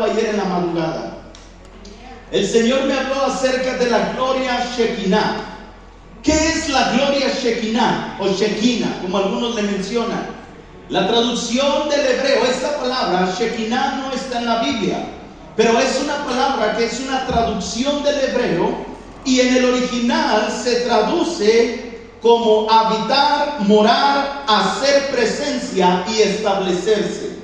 ayer en la madrugada. El Señor me habló acerca de la gloria Shekinah. ¿Qué es la gloria Shekinah o Shekinah, como algunos le mencionan? La traducción del hebreo, esta palabra Shekinah no está en la Biblia, pero es una palabra que es una traducción del hebreo y en el original se traduce como habitar, morar, hacer presencia y establecerse.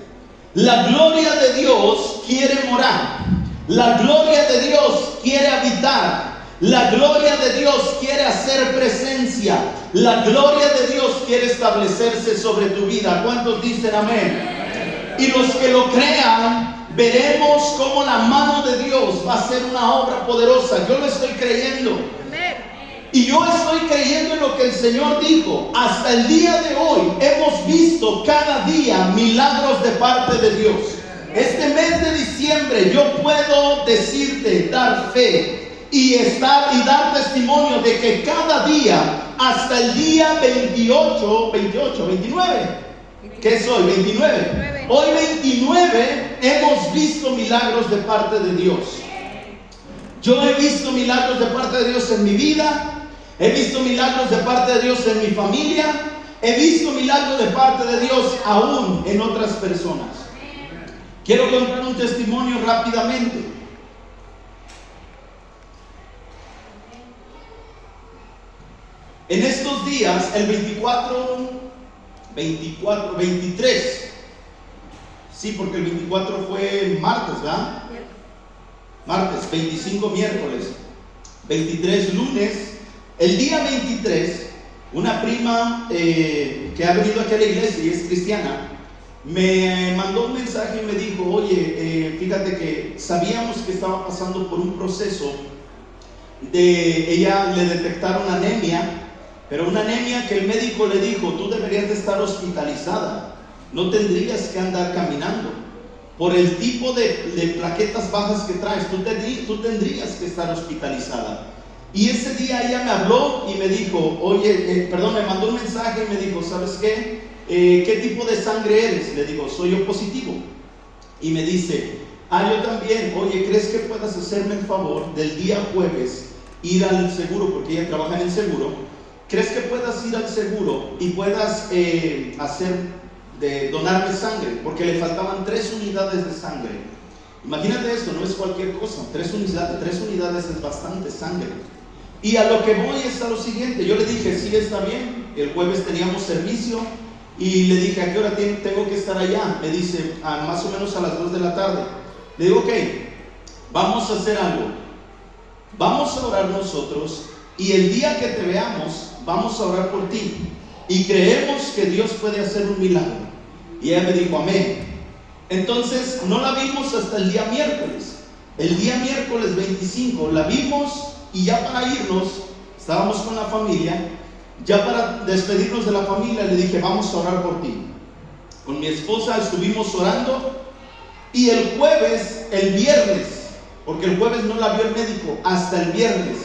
La gloria de Dios quiere morar. La gloria de Dios quiere habitar. La gloria de Dios quiere hacer presencia. La gloria de Dios quiere establecerse sobre tu vida. ¿Cuántos dicen amén? Y los que lo crean, veremos cómo la mano de Dios va a hacer una obra poderosa. Yo lo estoy creyendo. Y yo estoy creyendo en lo que el Señor dijo. Hasta el día de hoy hemos visto cada día milagros de parte de Dios. Este mes de diciembre yo puedo decirte, dar fe y dar testimonio de que cada día, hasta el día 29, ¿qué es hoy? 29. Hoy 29 hemos visto milagros de parte de Dios. Yo he visto milagros de parte de Dios en mi vida, he visto milagros de parte de Dios en mi familia, he visto milagros de parte de Dios aún en otras personas. Quiero contar un testimonio rápidamente. En estos días, el 23, sí, porque el 24 fue martes, ¿verdad? Martes, 25 miércoles, 23 lunes. El día 23, una prima que ha venido aquí a la iglesia y es cristiana, me mandó un mensaje y me dijo, oye, fíjate que sabíamos que estaba pasando por un proceso ella le detectaron anemia, pero una anemia que el médico le dijo, tú deberías de estar hospitalizada, no tendrías que andar caminando, por el tipo de plaquetas bajas que traes, tú tendrías que estar hospitalizada. Y ese día ella me habló y me dijo, oye, me mandó un mensaje y me dijo, ¿sabes qué? ¿Qué tipo de sangre eres? Le digo, soy O positivo. Y me dice, yo también. Oye, ¿crees que puedas hacerme el favor del día jueves ir al seguro? Porque ella trabaja en el seguro. ¿Crees que puedas ir al seguro y puedas donarme sangre? Porque le faltaban 3 unidades de sangre. Imagínate esto, no es cualquier cosa. 3 unidades es bastante sangre. Y a lo que voy es a lo siguiente. Yo le dije, sí, está bien. El jueves teníamos servicio y le dije, ¿a qué hora tengo que estar allá? Me dice, más o menos a las 2 de la tarde. Le digo, ok, vamos a hacer algo. Vamos a orar nosotros y el día que te veamos, vamos a orar por ti. Y creemos que Dios puede hacer un milagro. Y ella me dijo, amén. Entonces, no la vimos hasta el día miércoles. El día miércoles 25 la vimos. Y ya para irnos, estábamos con la familia, ya para despedirnos de la familia, le dije, vamos a orar por ti. Con mi esposa estuvimos orando y el viernes, porque el jueves no la vio el médico, hasta el viernes.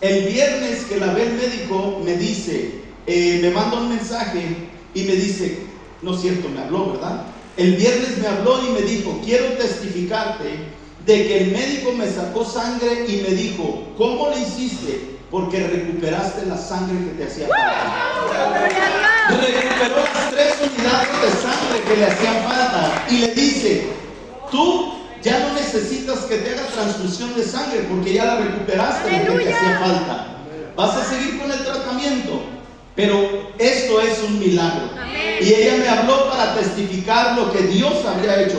El viernes que la ve el médico me dice, me manda un mensaje y me dice, no es cierto, me habló, ¿verdad? El viernes me habló y me dijo, quiero testificarte de que el médico me sacó sangre y me dijo, ¿cómo le hiciste? Porque recuperaste la sangre que te hacía falta. Recuperó las 3 unidades de sangre que le hacían falta. Y le dice, tú ya no necesitas que te haga transfusión de sangre porque ya la recuperaste lo que te hacía falta. Vas a seguir con el tratamiento, pero esto es un milagro. Y ella me habló para testificar lo que Dios había hecho.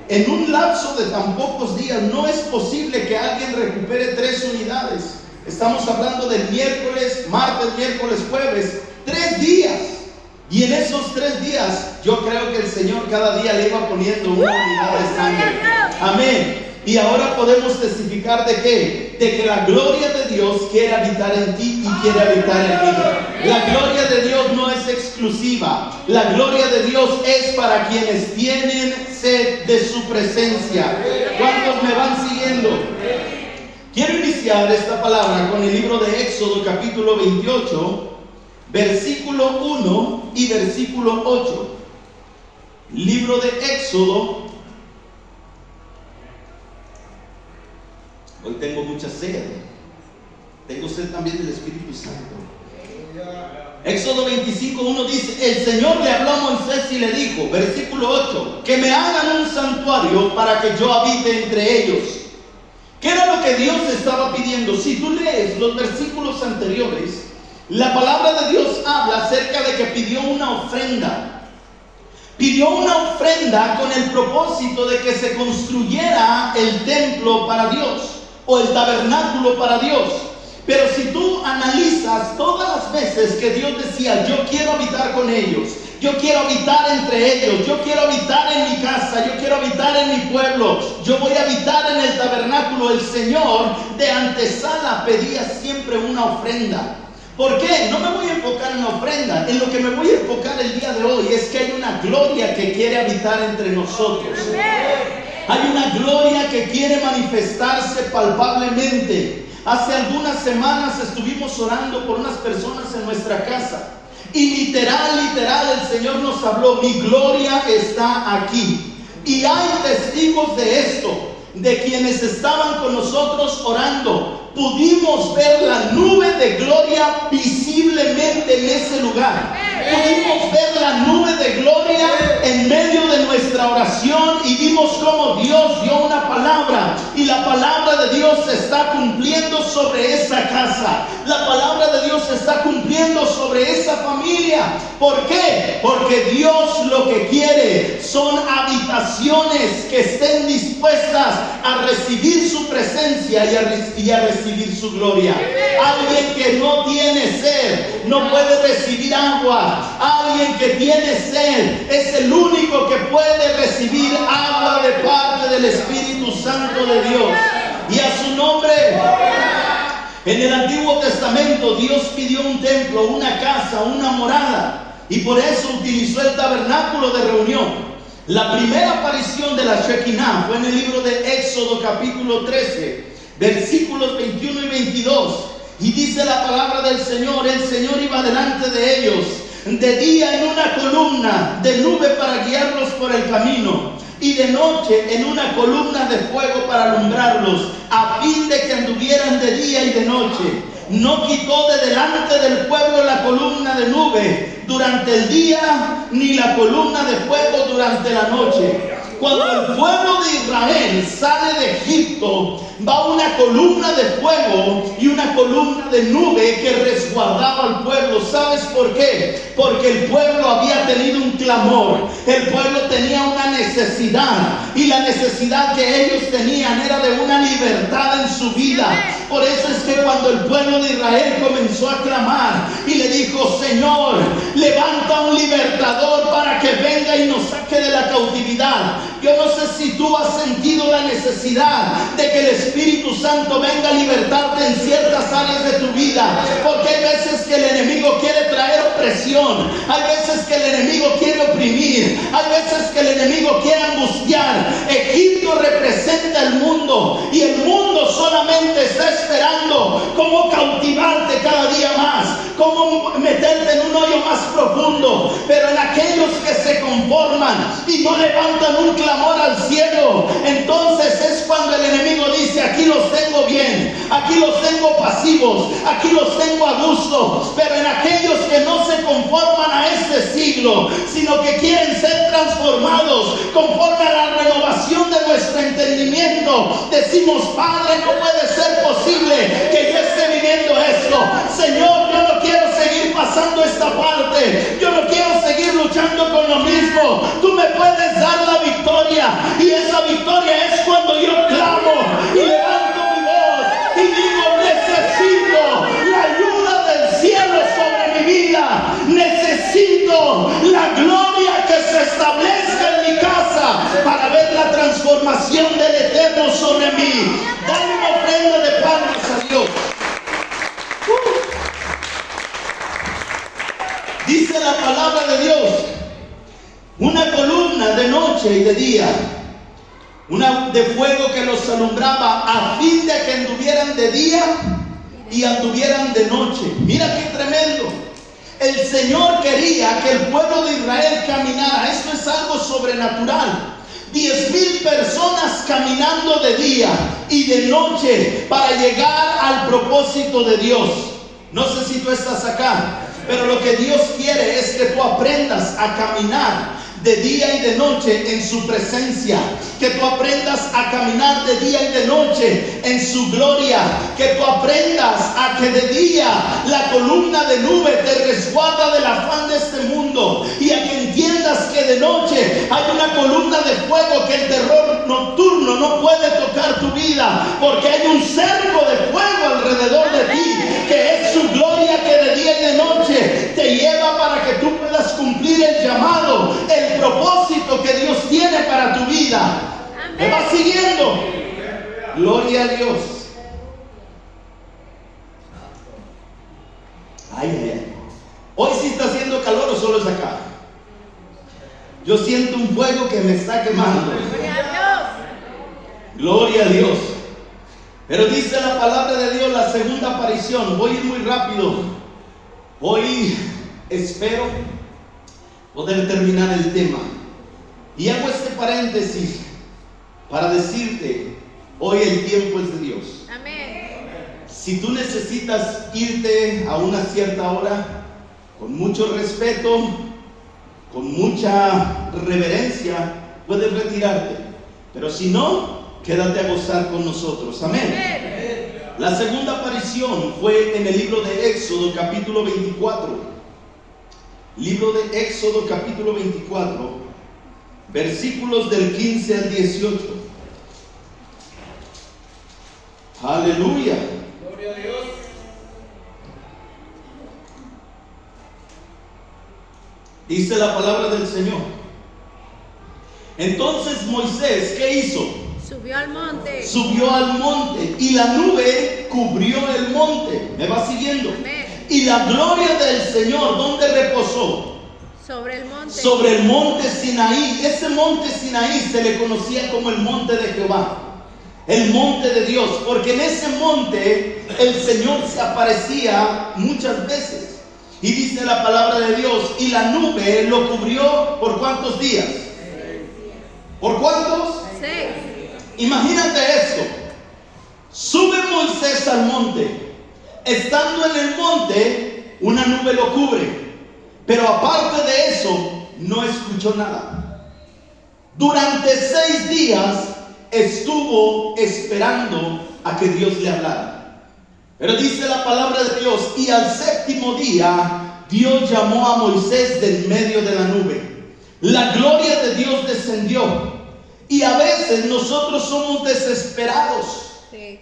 En un lapso de tan pocos días no es posible que alguien recupere 3 unidades. Estamos hablando del miércoles, martes, miércoles, jueves, 3 días. Y en esos 3 días yo creo que el Señor cada día le iba poniendo una unidad de sangre. Amén. Y ahora podemos testificar de ¿qué? De que la gloria de Dios quiere habitar en ti y quiere habitar en mí. La gloria de Dios no es exclusiva. La gloria de Dios es para quienes tienen sed de su presencia. ¿Cuántos me van siguiendo? Quiero iniciar esta palabra con el libro de Éxodo, capítulo 28, versículo 1 y versículo 8. Libro de Éxodo, Hoy tengo mucha sed. Tengo sed también del Espíritu Santo. Éxodo 25:1 dice: el Señor le habló a Moisés y le dijo, versículo 8, que me hagan un santuario para que yo habite entre ellos. ¿Qué era lo que Dios estaba pidiendo? Si tú lees los versículos anteriores, la palabra de Dios habla acerca de que pidió una ofrenda. Pidió una ofrenda con el propósito de que se construyera el templo para Dios o el tabernáculo para Dios. Pero si tú analizas todas las veces que Dios decía, yo quiero habitar con ellos, yo quiero habitar entre ellos, yo quiero habitar en mi casa, yo quiero habitar en mi pueblo, yo voy a habitar en el tabernáculo, el Señor de antesala pedía siempre una ofrenda. ¿Por qué? No me voy a enfocar en la ofrenda. En lo que me voy a enfocar el día de hoy es que hay una gloria que quiere habitar entre nosotros. Hay una gloria que quiere manifestarse palpablemente. Hace algunas semanas estuvimos orando por unas personas en nuestra casa. Y literal, el Señor nos habló, mi gloria está aquí. Y hay testigos de esto, de quienes estaban con nosotros orando. Pudimos ver la nube de gloria visiblemente en ese lugar. Pudimos ver la nube de gloria en medio de nuestra oración y vimos cómo Dios dio una palabra y la palabra de Dios se está cumpliendo sobre esa casa. La palabra de Dios se está cumpliendo sobre esa familia. ¿Por qué? Porque Dios lo que quiere son habitaciones que estén dispuestas a recibir su presencia y a recibir su gloria. Alguien que no tiene sed no puede recibir agua. Alguien que tiene sed es el único que puede recibir agua de parte del Espíritu Santo de Dios. Y a su nombre. En el Antiguo Testamento Dios pidió un templo, una casa, una morada, y por eso utilizó el tabernáculo de reunión. La primera aparición de la Shekinah fue en el libro de Éxodo capítulo 13, versículos 21 y 22. Y dice la palabra del Señor, el Señor iba delante de ellos de día en una columna de nube para guiarlos por el camino, y de noche en una columna de fuego para alumbrarlos, a fin de que anduvieran de día y de noche. No quitó de delante del pueblo la columna de nube durante el día, ni la columna de fuego durante la noche. Cuando el pueblo de Israel sale de Egipto, va una columna de fuego y una columna de nube que resguardaba al pueblo. ¿Sabes por qué? Porque el pueblo había tenido un clamor. El pueblo tenía una necesidad, y la necesidad que ellos tenían era de una libertad en su vida. Por eso es que cuando el pueblo de Israel comenzó a clamar y le dijo, Señor, levanta un libertador para que venga y nos saque de la cautividad. Yo no sé si tú has sentido la necesidad de que el Espíritu Santo venga a libertarte en ciertas áreas de tu vida, porque hay veces que el enemigo quiere traer opresión, hay veces que el enemigo quiere oprimir, hay veces que el enemigo quiere angustiar. Egipto representa el mundo, y el mundo solamente está esperando cómo cautivarte cada día más, cómo meterte en un hoyo más profundo. Pero en aquellos que se conforman y no levantan un clamor al cielo, entonces es cuando el enemigo dice, aquí los tengo bien, aquí los tengo pasivos, aquí los tengo a gusto. Pero en aquellos que no se conforman a este siglo, sino que quieren ser transformados conforme a la renovación de nuestro entendimiento, decimos, Padre, no puede ser posible que yo esté viviendo esto. Señor, yo no quiero seguir pasando esta parte, yo no quiero seguir luchando con lo mismo. Tú me puedes dar la victoria, y esa victoria es cuando yo clamo y levanto mi voz y digo, necesito la ayuda del cielo sobre mi vida, necesito la gloria que se establezca en mi casa para ver la transformación del Eterno sobre mí. Dale una ofrenda de palmas a Dios. Dice la palabra de Dios, una columna de noche y de día, una de fuego que los alumbraba, a fin de que anduvieran de día y anduvieran de noche. Mira qué tremendo. El Señor quería que el pueblo de Israel caminara. Esto es algo sobrenatural. 10,000 personas caminando de día y de noche para llegar al propósito de Dios. No sé si tú estás acá, pero lo que Dios quiere es que tú aprendas a caminar de día y de noche en su presencia, que tú aprendas a caminar de día y de noche en su gloria, que tú aprendas a que de día la columna de nube te resguarda del afán de este mundo, y a que entiendas que de noche hay una columna de fuego que el terror nocturno no puede tocar tu vida, porque hay un cerco de fuego alrededor de ti, que es su gloria, que de día y de noche te lleva para que tú puedas cumplir el llamado, el propósito que Dios tiene para tu vida. ¿Me vas siguiendo? Gloria a Dios. Ay, ay, ay. Hoy sí está haciendo calor o solo es acá. Yo siento un fuego que me está quemando. Gloria a Dios. Pero dice la palabra de Dios, la segunda aparición. Voy a ir muy rápido. Hoy espero poder terminar el tema. Y hago este paréntesis para decirte, hoy el tiempo es de Dios. Amén. Si tú necesitas irte a una cierta hora, con mucho respeto, con mucha reverencia, puedes retirarte. Pero si no, quédate a gozar con nosotros. Amén. Amén. La segunda aparición fue en el libro de Éxodo, capítulo 24. Libro de Éxodo, capítulo 24, versículos del 15 al 18. Aleluya. Gloria a Dios. Dice la palabra del Señor. Entonces Moisés, ¿qué hizo? Subió al monte. Subió al monte y la nube cubrió el monte. ¿Me va siguiendo? Amén. Y la gloria del Señor, ¿dónde reposó? Sobre el monte. Sobre el monte Sinaí. Ese monte Sinaí se le conocía como el monte de Jehová, el monte de Dios, porque en ese monte el Señor se aparecía muchas veces. Y dice la palabra de Dios, y la nube lo cubrió ¿por cuántos días? 6 ¿Por cuántos? 6. Imagínate esto. Sube Moisés al monte. Estando en el monte, una nube lo cubre. Pero aparte de eso, no escuchó nada. Durante 6 días estuvo esperando a que Dios le hablara. Pero dice la palabra de Dios, y al 7º día, Dios llamó a Moisés del medio de la nube. La gloria de Dios descendió. Y a veces nosotros somos desesperados. Sí.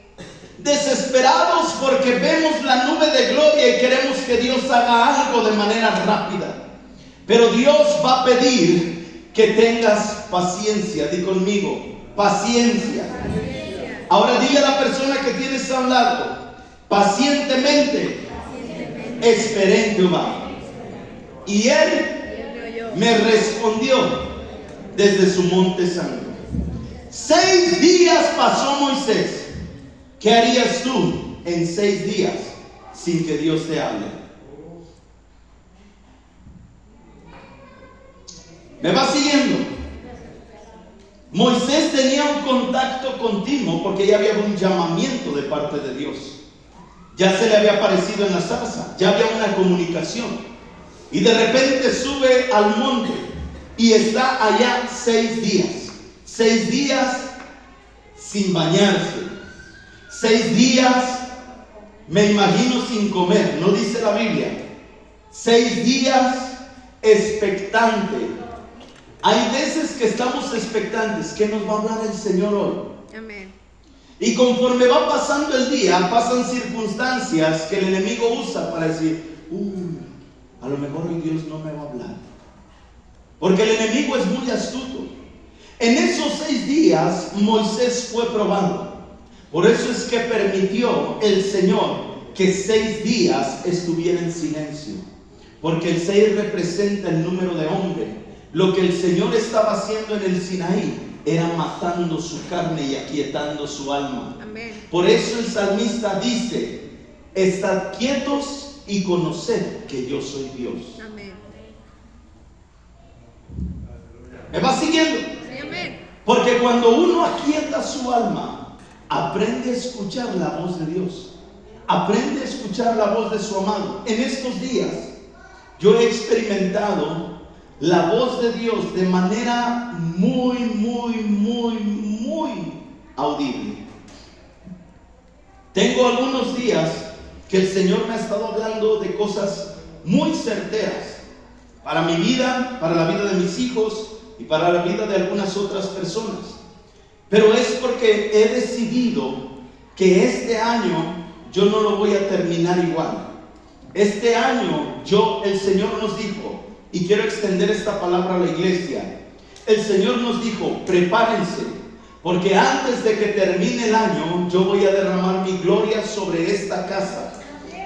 Desesperados porque vemos la nube de gloria y queremos que Dios haga algo de manera rápida. Pero Dios va a pedir que tengas paciencia. Di conmigo, paciencia. Ahora dile a la persona que tienes a un lado, pacientemente esperé en Jehová. Y él me respondió desde su monte santo. 6 días pasó Moisés. ¿Qué harías tú en 6 días sin que Dios te hable? ¿Me vas siguiendo? Moisés tenía un contacto continuo porque ya había un llamamiento de parte de Dios. Ya se le había aparecido en la zarza, ya había una comunicación. Y de repente sube al monte y está allá 6 días. 6 días sin bañarse. 6 días, me imagino, sin comer. No dice la Biblia. 6 días expectante. Hay veces que estamos expectantes. ¿Qué nos va a hablar el Señor hoy? Amén. Y conforme va pasando el día, pasan circunstancias que el enemigo usa para decir, a lo mejor hoy Dios no me va a hablar. Porque el enemigo es muy astuto. En esos 6 días, Moisés fue probado. Por eso es que permitió el Señor que 6 días estuviera en silencio. Porque el 6 representa el número de hombre. Lo que el Señor estaba haciendo en el Sinaí era matando su carne y aquietando su alma. Amén. Por eso el salmista dice, estad quietos y conoced que yo soy Dios. Amén. ¿Me vas siguiendo? Sí, amén. Porque cuando uno aquieta su alma, aprende a escuchar la voz de Dios. Aprende a escuchar la voz de su amado. En estos días yo he experimentado la voz de Dios de manera muy audible. Tengo algunos días que el Señor me ha estado hablando de cosas muy certeras para mi vida, para la vida de mis hijos y para la vida de algunas otras personas. Pero es porque he decidido que este año yo no lo voy a terminar igual. Este año el Señor nos dijo, y quiero extender esta palabra a la iglesia, el Señor nos dijo, prepárense, porque antes de que termine el año, yo voy a derramar mi gloria sobre esta casa.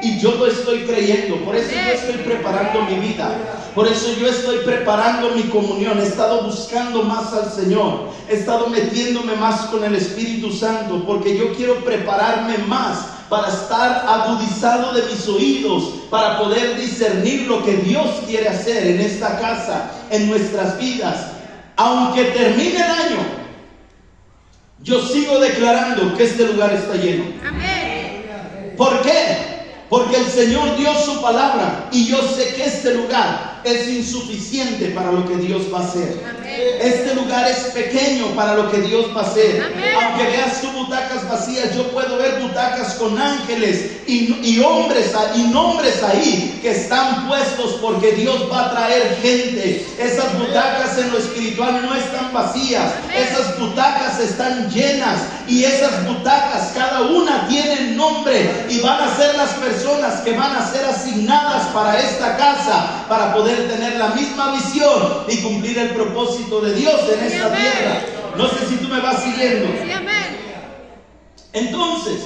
Y yo lo estoy creyendo, por eso yo estoy preparando mi vida, por eso yo estoy preparando mi comunión. He estado buscando más al Señor, he estado metiéndome más con el Espíritu Santo, porque yo quiero prepararme más para estar agudizado de mis oídos, para poder discernir lo que Dios quiere hacer en esta casa, en nuestras vidas. Aunque termine el año, yo sigo declarando que este lugar está lleno. Amén. ¿Por qué? Porque el Señor dio su palabra y yo sé que este lugar es insuficiente para lo que Dios va a hacer. Amén. Este lugar es pequeño para lo que Dios va a hacer. Amén. Aunque veas tú butacas vacías, yo puedo ver butacas con ángeles y hombres y nombres ahí que están puestos, porque Dios va a traer gente. Esas butacas en lo espiritual no están vacías. Amén. Esas butacas están llenas, y esas butacas cada una tiene nombre, y van a ser las personas que van a ser asignadas para esta casa, para poder tener la misma visión y cumplir el propósito de Dios en esta Amén. tierra. No sé si tú me vas siguiendo. Sí, amén. Entonces,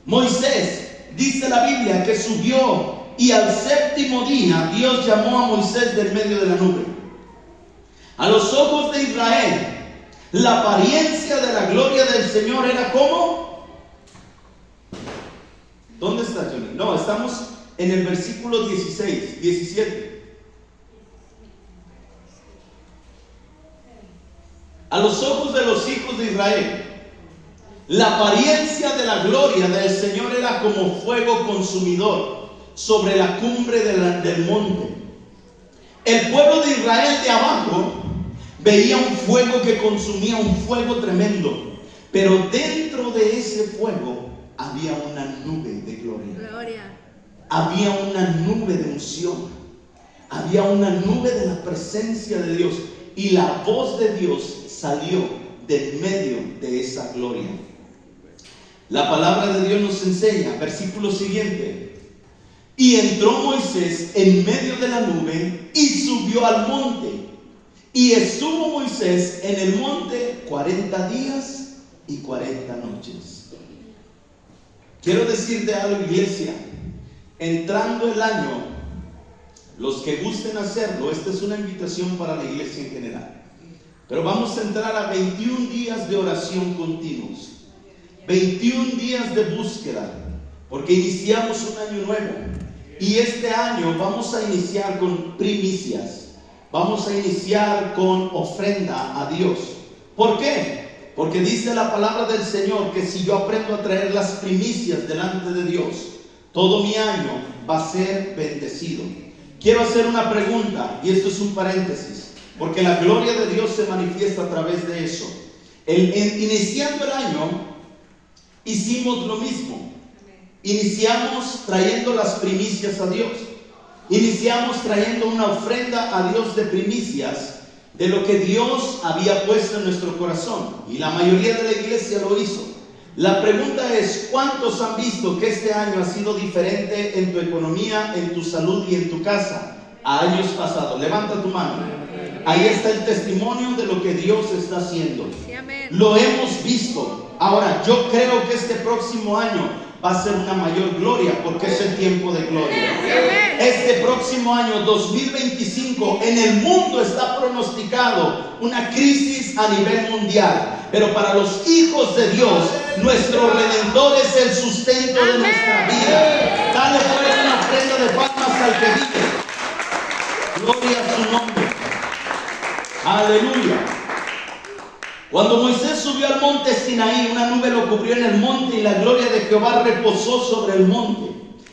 Moisés, dice la Biblia, que subió, y al séptimo día Dios llamó a Moisés del medio de la nube. A los ojos de Israel, la apariencia de la gloria del Señor era como... ¿Dónde está, Johnny? No, estamos en el versículo 17. A los ojos de los hijos de Israel, la apariencia de la gloria del Señor era como fuego consumidor sobre la cumbre del monte. El pueblo de Israel de abajo veía un fuego que consumía, un fuego tremendo, pero dentro de ese fuego había una nube de gloria. Gloria. Había una nube de unción, había una nube de la presencia de Dios, y la voz de Dios salió del medio de esa gloria. La palabra de Dios nos enseña, versículo siguiente: y entró Moisés en medio de la nube y subió al monte, y estuvo Moisés en el monte 40 días y 40 noches. Quiero decirte algo, iglesia. Entrando el año, los que gusten hacerlo, esta es una invitación para la iglesia en general, pero vamos a entrar a 21 días de oración continuos, 21 días de búsqueda, porque iniciamos un año nuevo, y este año vamos a iniciar con primicias, vamos a iniciar con ofrenda a Dios. ¿Por qué? Porque dice la palabra del Señor que si yo aprendo a traer las primicias delante de Dios, todo mi año va a ser bendecido. Quiero hacer una pregunta, y esto es un paréntesis, porque la gloria de Dios se manifiesta a través de eso. Iniciando el año, hicimos lo mismo. Iniciamos trayendo las primicias a Dios. Iniciamos trayendo una ofrenda a Dios de primicias, de lo que Dios había puesto en nuestro corazón, y la mayoría de la iglesia lo hizo. La pregunta es: ¿cuántos han visto que este año ha sido diferente en tu economía, en tu salud y en tu casa a años pasados? Levanta tu mano. Ahí está el testimonio de lo que Dios está haciendo. Sí, amén. Lo hemos visto. Ahora, yo creo que este próximo año va a ser una mayor gloria, porque es el tiempo de gloria. Amén. Este próximo año 2025 en el mundo está pronosticado una crisis a nivel mundial, pero para los hijos de Dios, nuestro Redentor es el sustento de nuestra vida. Dale fuerte una ofrenda de palmas al que vive. Gloria a su nombre. Aleluya. Cuando Moisés subió al monte Sinaí, una nube lo cubrió en el monte y la gloria de Jehová reposó sobre el monte.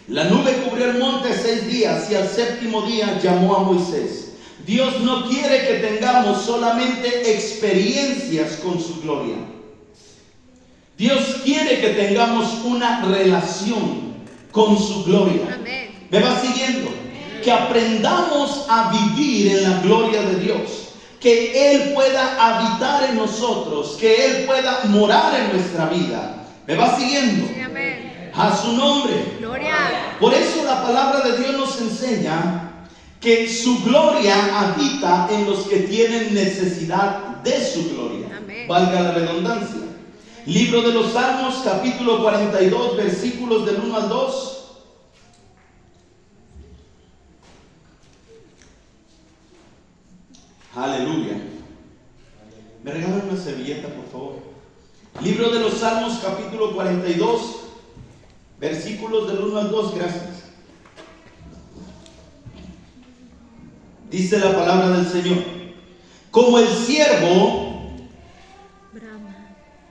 La nube cubrió el monte 6 días y al 7º día llamó a Moisés. Dios no quiere que tengamos solamente experiencias con su gloria. Dios quiere que tengamos una relación con su gloria. Amén. ¿Me va siguiendo? Que aprendamos a vivir en la gloria de Dios. Que Él pueda habitar en nosotros. Que Él pueda morar en nuestra vida. ¿Me va siguiendo? Sí, amén. A su nombre. Gloria. Por eso la palabra de Dios nos enseña que su gloria habita en los que tienen necesidad de su gloria. Amén. Valga la redundancia. Libro de los Salmos, capítulo 42, versículos del 1 al 2. Aleluya. ¿Me regalan una servilleta, por favor? Libro de los Salmos, capítulo 42, versículos del 1 al 2. Gracias. Dice la palabra del Señor: como el siervo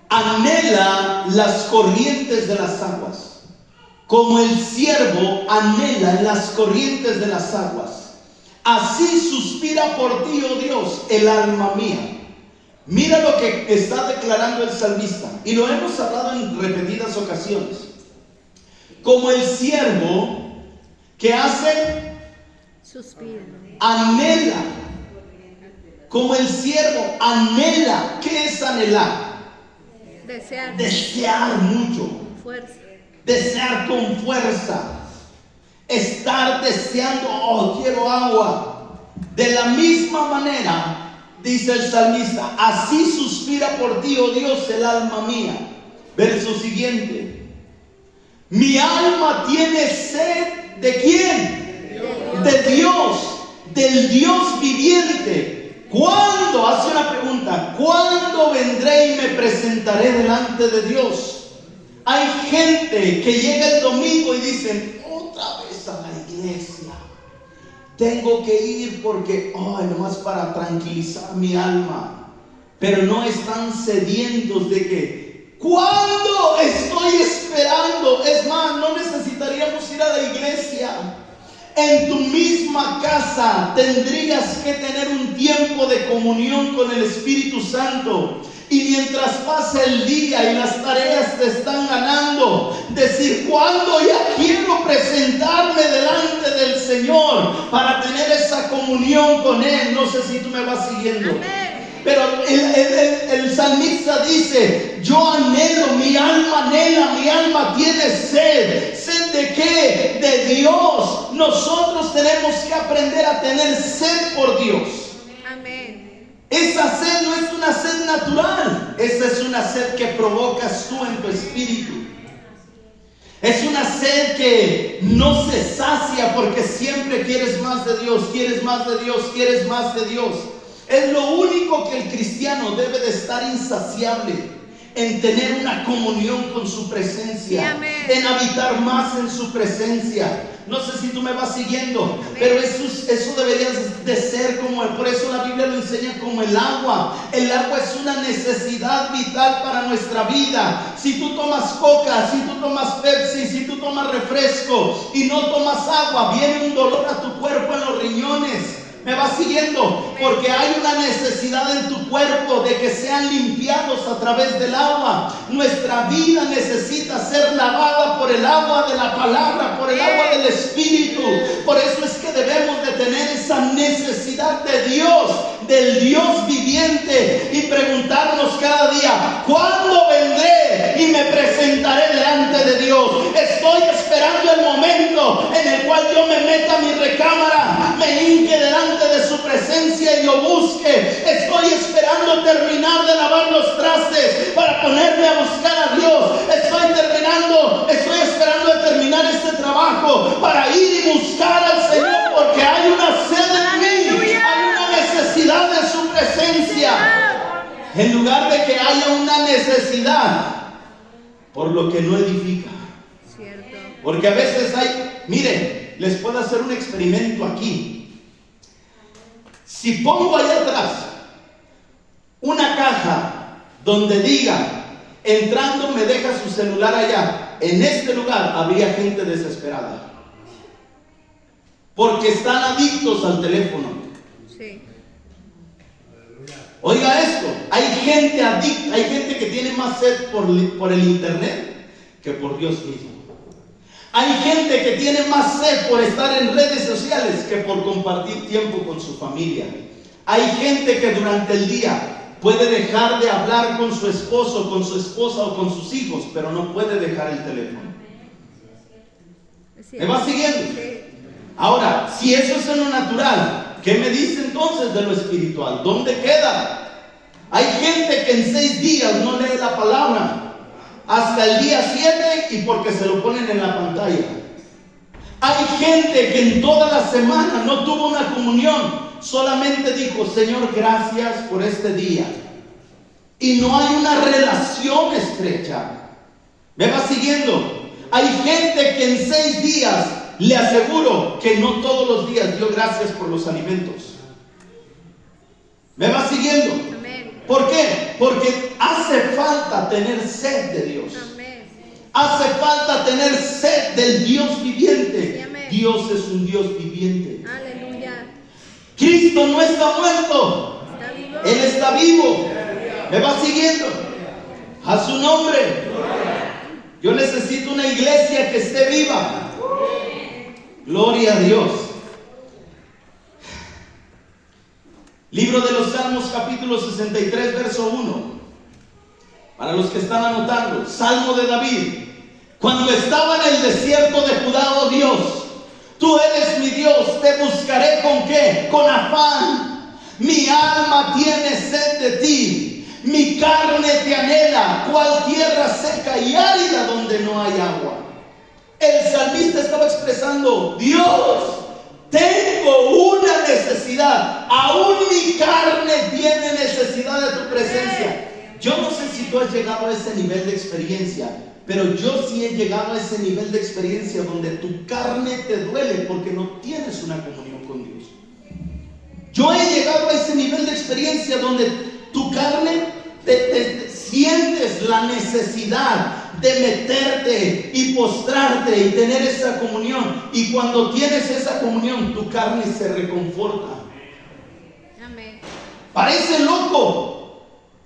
anhela las corrientes de las aguas, como el siervo anhela las corrientes de las aguas, así suspira por ti, oh Dios, el alma mía. Mira lo que está declarando el salmista, y lo hemos hablado en repetidas ocasiones. Como el siervo que hace, Suspira. anhela. Como el siervo anhela. ¿Qué es anhelar? Desear. Desear mucho. Fuerza. Desear con fuerza. Estar deseando, oh, quiero agua. De la misma manera, dice el salmista, así suspira por ti, oh Dios, el alma mía. Verso siguiente: mi alma tiene sed ¿de quién? De Dios, del Dios viviente. ¿Cuándo? Hace una pregunta. ¿Cuándo vendré y me presentaré delante de Dios? Hay gente que llega el domingo y dicen, otra vez a la iglesia. Tengo que ir porque, nomás para tranquilizar mi alma. Pero no están sedientos de que, ¿cuándo? Estoy esperando. Es más, no necesitaríamos ir a la iglesia. En tu misma casa tendrías que tener un tiempo de comunión con el Espíritu Santo. Y mientras pasa el día y las tareas te están ganando, decir, ¿cuándo ya quiero presentarme delante del Señor para tener esa comunión con Él? No sé si tú me vas siguiendo. Amén. Pero el salmista dice, yo anhelo, mi alma anhela, mi alma tiene sed. ¿Sed de qué? De Dios. Nosotros tenemos que aprender a tener sed por Dios. Amén. Esa sed no es una sed natural. Esa es una sed que provocas tú en tu espíritu. Es una sed que no se sacia porque siempre quieres más de Dios, quieres más de Dios, quieres más de Dios. Es lo único que el cristiano debe de estar insaciable, en tener una comunión con su presencia, sí, en habitar más en su presencia. No sé si tú me vas siguiendo, amén. Pero eso debería de ser como, por eso la Biblia lo enseña como el agua. El agua es una necesidad vital para nuestra vida. Si tú tomas coca, si tú tomas Pepsi, si tú tomas refresco y no tomas agua, viene un dolor a tu cuerpo en los riñones. ¿Me vas siguiendo? Porque hay una necesidad en tu cuerpo de que sean limpiados a través del agua. Nuestra vida necesita ser lavada por el agua de la palabra, por el agua del Espíritu. Por eso es que debemos de tener esa necesidad de Dios, del Dios viviente, y preguntarnos cada día, ¿cuándo vendré y me presentaré delante de Dios? Estoy esperando el momento en el cual yo me meta a mi recámara, me hinque delante de su presencia y lo busque. Estoy esperando terminar de lavar los trastes para ponerme a buscar a Dios. Estoy esperando terminar este trabajo para ir y buscar al Señor, porque hay una sed en mí, hay una necesidad de su presencia. En lugar de que haya una necesidad por lo que no edifica. Cierto. Porque a veces miren, les puedo hacer un experimento aquí. Si pongo allá atrás una caja donde diga, entrando me deja su celular allá. En este lugar habría gente desesperada. Porque están adictos al teléfono. Sí. Oiga esto, hay gente adicta, hay gente que tiene más sed por el internet que por Dios mismo. Hay gente que tiene más sed por estar en redes sociales que por compartir tiempo con su familia. Hay gente que durante el día puede dejar de hablar con su esposo, con su esposa o con sus hijos, pero no puede dejar el teléfono. ¿Me va siguiendo? Sí. Ahora, si eso es en lo natural, ¿qué me dice entonces de lo espiritual? ¿Dónde queda? Hay gente que en 6 días no lee la palabra, hasta el día 7 y porque se lo ponen en la pantalla. Hay gente que en toda la semana no tuvo una comunión, solamente dijo, Señor, gracias por este día. Y no hay una relación estrecha. ¿Me va siguiendo? Hay gente que en 6 días, le aseguro que no todos los días dio gracias por los alimentos. ¿Me va siguiendo? Amén. ¿Por qué? Porque hace falta tener sed de Dios. Amén. Hace falta tener sed del Dios viviente. Sí, amén. Dios es un Dios viviente. Aleluya. Cristo no está muerto. Está vivo. Él está vivo. ¿Me va siguiendo? A su nombre. Yo necesito una iglesia que esté viva. Gloria a Dios. Libro de los Salmos, capítulo 63, verso 1. Para los que están anotando, Salmo de David. Cuando estaba en el desierto de Judá, oh Dios, tú eres mi Dios, te buscaré ¿con qué? Con afán. Mi alma tiene sed de ti, mi carne te anhela, cual tierra seca y árida donde no hay agua. El salmista estaba expresando, Dios, tengo una necesidad, aún mi carne tiene necesidad de tu presencia. Yo no sé si tú has llegado a ese nivel de experiencia, pero yo sí he llegado a ese nivel de experiencia donde tu carne te duele porque no tienes una comunión con Dios. Yo he llegado a ese nivel de experiencia donde tu carne sientes la necesidad de meterte y postrarte y tener esa comunión. Y cuando tienes esa comunión, tu carne se reconforta. Amén. Parece loco,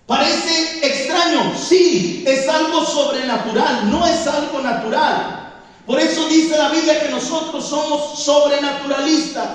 parece extraño. Sí, es algo sobrenatural, no es algo natural. Por eso dice la Biblia que nosotros somos sobrenaturalistas.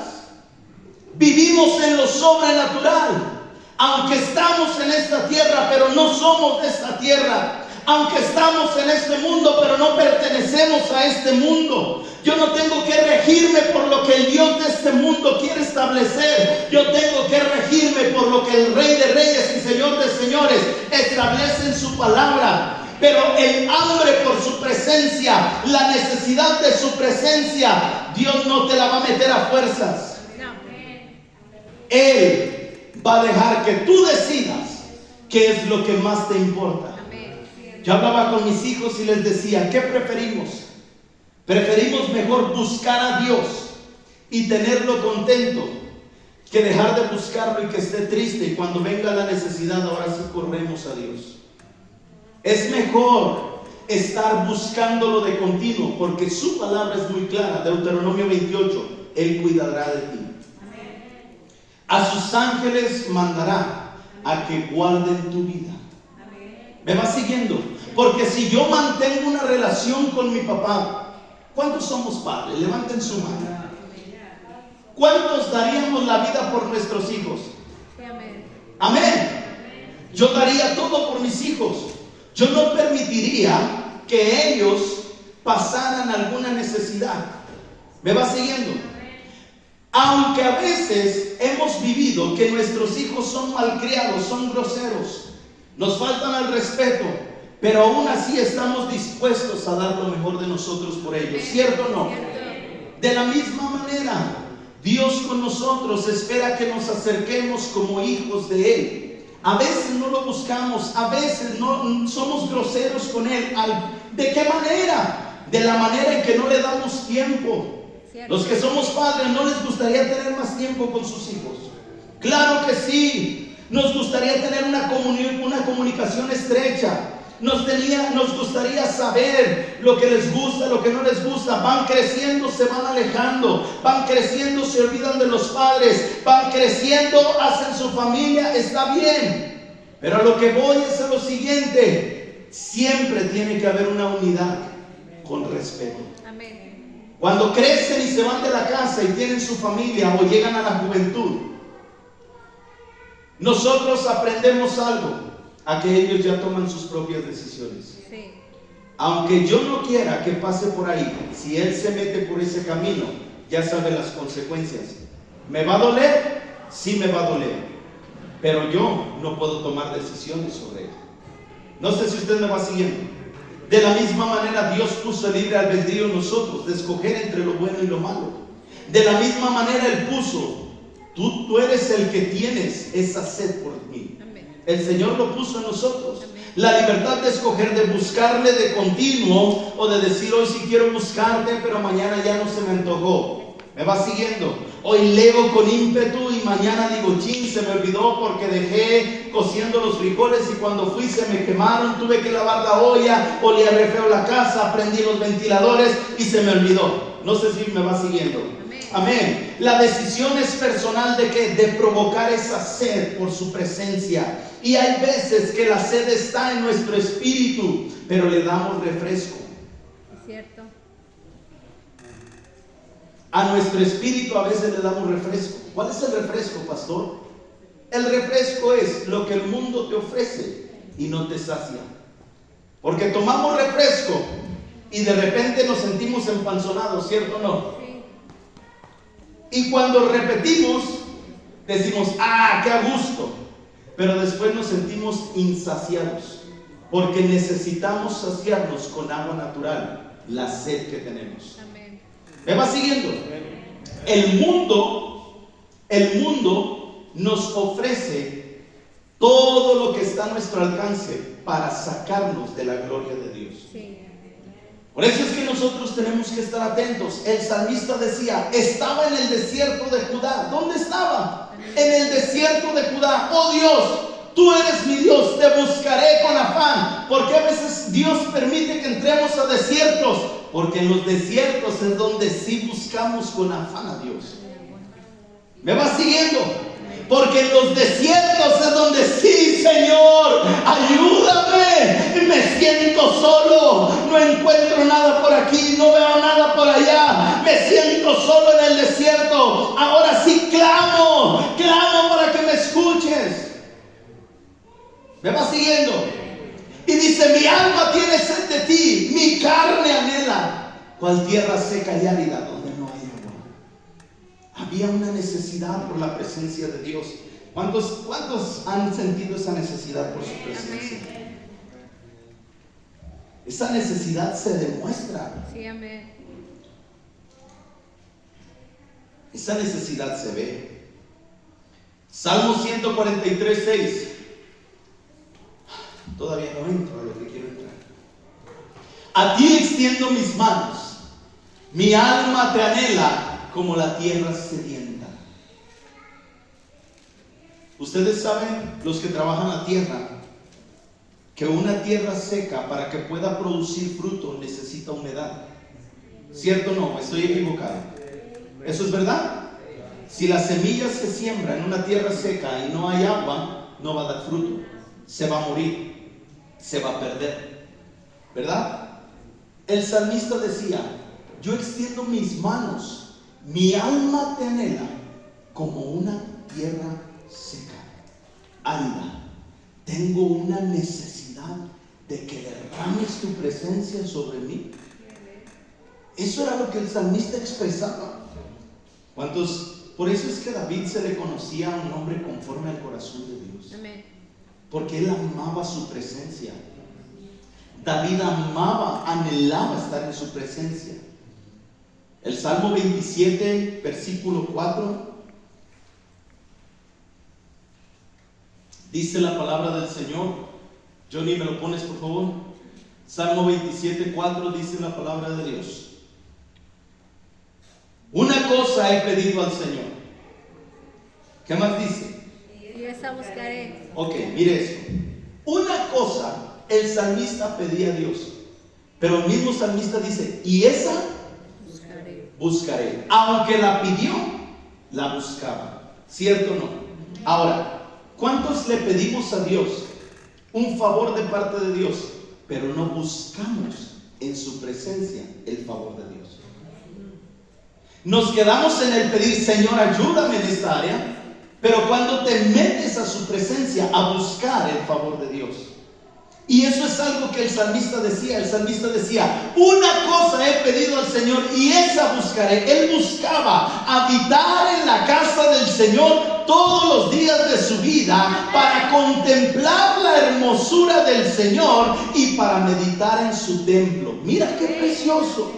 Vivimos en lo sobrenatural. Aunque estamos en esta tierra, pero no somos de esta tierra. Aunque estamos en este mundo, pero no pertenecemos a este mundo. Yo no tengo que regirme por lo que el Dios de este mundo quiere establecer. Yo tengo que regirme por lo que el Rey de Reyes y Señor de Señores establece en su palabra. Pero el hambre por su presencia, la necesidad de su presencia, Dios no te la va a meter a fuerzas. Él va a dejar que tú decidas qué es lo que más te importa. Yo hablaba con mis hijos y les decía, ¿qué preferimos? Preferimos mejor buscar a Dios y tenerlo contento que dejar de buscarlo y que esté triste, y cuando venga la necesidad ahora sí corremos a Dios. Es mejor estar buscándolo de continuo, porque su palabra es muy clara. Deuteronomio 28, Él cuidará de ti. A sus ángeles mandará a que guarden tu vida. ¿Me va siguiendo? Porque si yo mantengo una relación con mi papá, ¿cuántos somos padres? Levanten su mano. ¿Cuántos daríamos la vida por nuestros hijos? Amén. Yo daría todo por mis hijos. Yo no permitiría que ellos pasaran alguna necesidad. ¿Me va siguiendo? Aunque a veces hemos vivido que nuestros hijos son malcriados, son groseros, nos faltan al respeto, pero aún así estamos dispuestos a dar lo mejor de nosotros por ellos. ¿Cierto o no? De la misma manera, Dios con nosotros espera que nos acerquemos como hijos de Él. A veces no lo buscamos, a veces no somos groseros con Él. ¿De qué manera? De la manera en que no le damos tiempo. Los que somos padres, ¿no les gustaría tener más tiempo con sus hijos? Claro que sí. Nos gustaría tener una comunicación estrecha. Nos gustaría saber lo que les gusta, lo que no les gusta. Van creciendo, se van alejando. Van creciendo, se olvidan de los padres. Van creciendo, hacen su familia, está bien. Pero a lo que voy es a lo siguiente: siempre tiene que haber una unidad con respeto. Amén. Cuando crecen y se van de la casa y tienen su familia o llegan a la juventud, nosotros aprendemos algo. A que ellos ya toman sus propias decisiones. Sí. Aunque yo no quiera que pase por ahí, si él se mete por ese camino, ya sabe las consecuencias. ¿Me va a doler? Sí, me va a doler. Pero yo no puedo tomar decisiones sobre él. No sé si usted me va siguiendo. De la misma manera, Dios puso el libre albedrío en nosotros de escoger entre lo bueno y lo malo. De la misma manera Él puso: tú eres el que tienes esa sed por mí. El Señor lo puso en nosotros. La libertad de escoger, de buscarle de continuo, o de decir: hoy sí quiero buscarte, pero mañana ya no se me antojó. ¿Me va siguiendo? Hoy leo con ímpetu y mañana digo: chin, se me olvidó porque dejé cociendo los frijoles y cuando fui se me quemaron, tuve que lavar la olla, olía re feo la casa, prendí los ventiladores y se me olvidó. No sé si me va siguiendo. Amén. La decisión es personal. ¿De qué? De provocar esa sed por su presencia. Y hay veces que la sed está en nuestro espíritu, pero le damos refresco. Es cierto. A nuestro espíritu a veces le damos refresco. ¿Cuál es el refresco, pastor? El refresco es lo que el mundo te ofrece y no te sacia. Porque tomamos refresco y de repente nos sentimos empanzonados, ¿cierto o no? Sí. Y cuando repetimos, decimos: ¡ah, qué a gusto! Pero después nos sentimos insaciados, porque necesitamos saciarnos con agua natural, la sed que tenemos. Amén. ¿Me va siguiendo? El mundo nos ofrece todo lo que está a nuestro alcance para sacarnos de la gloria de Dios. Sí. Por eso es que nosotros tenemos que estar atentos. El salmista decía: estaba en el desierto de Judá. ¿Dónde estaba? En el desierto de Judá. Oh Dios, tú eres mi Dios, te buscaré con afán. Porque a veces Dios permite que entremos a desiertos, porque en los desiertos es donde sí buscamos con afán a Dios. ¿Me va siguiendo? Porque en los desiertos es donde sí, Señor, ayúdame. Me siento solo, no encuentro nada por aquí, no veo nada por allá. Me siento solo en el desierto. Ahora sí clamo para que me escuches. ¿Me va siguiendo? Y dice: mi alma tiene sed de ti, mi carne anhela cual tierra seca y árida donde no hay agua. Había una necesidad por la presencia de Dios. ¿Cuántos han sentido esa necesidad por su presencia? Esa necesidad se demuestra. Sí, amén. Esa necesidad se ve. Salmo 143:6. Todavía no entro a lo que quiero entrar. A ti extiendo mis manos, mi alma te anhela como la tierra sedienta. Ustedes saben, los que trabajan la tierra, que una tierra seca, para que pueda producir fruto, necesita humedad. ¿Cierto o no? ¿Estoy equivocado? ¿Eso es verdad? Si la semilla se siembra en una tierra seca y no hay agua, no va a dar fruto. Se va a morir, se va a perder. ¿Verdad? El salmista decía: yo extiendo mis manos, mi alma te anhela como una tierra seca, árida. Tengo una necesidad de que derrames tu presencia sobre mí. Eso era lo que el salmista expresaba. Por eso es que David se le conocía a un hombre conforme al corazón de Dios. Amén. Porque él amaba su presencia. David amaba, anhelaba estar en su presencia. El Salmo 27, versículo 4, dice la palabra del Señor. Johnny, ¿me lo pones por favor? Salmo 27, 4 dice la palabra de Dios: una cosa he pedido al Señor. ¿Qué más dice? Y es esa buscaré. Ok, mire esto. Una cosa el salmista pedía a Dios, pero el mismo salmista dice, y esa buscaré. Aunque la pidió, la buscaba. ¿Cierto o no? Ahora, ¿cuántos le pedimos a Dios un favor de parte de Dios, pero no buscamos en su presencia el favor de Dios? Nos quedamos en el pedir, Señor, ayúdame en esta área, pero cuando te metes a su presencia a buscar el favor de Dios. Y eso es algo que el salmista decía. El salmista decía, una cosa he pedido al Señor y esa buscaré. Él buscaba habitar en la casa del Señor todos los días de su vida para contemplar la hermosura del Señor y para meditar en su templo. Mira qué precioso.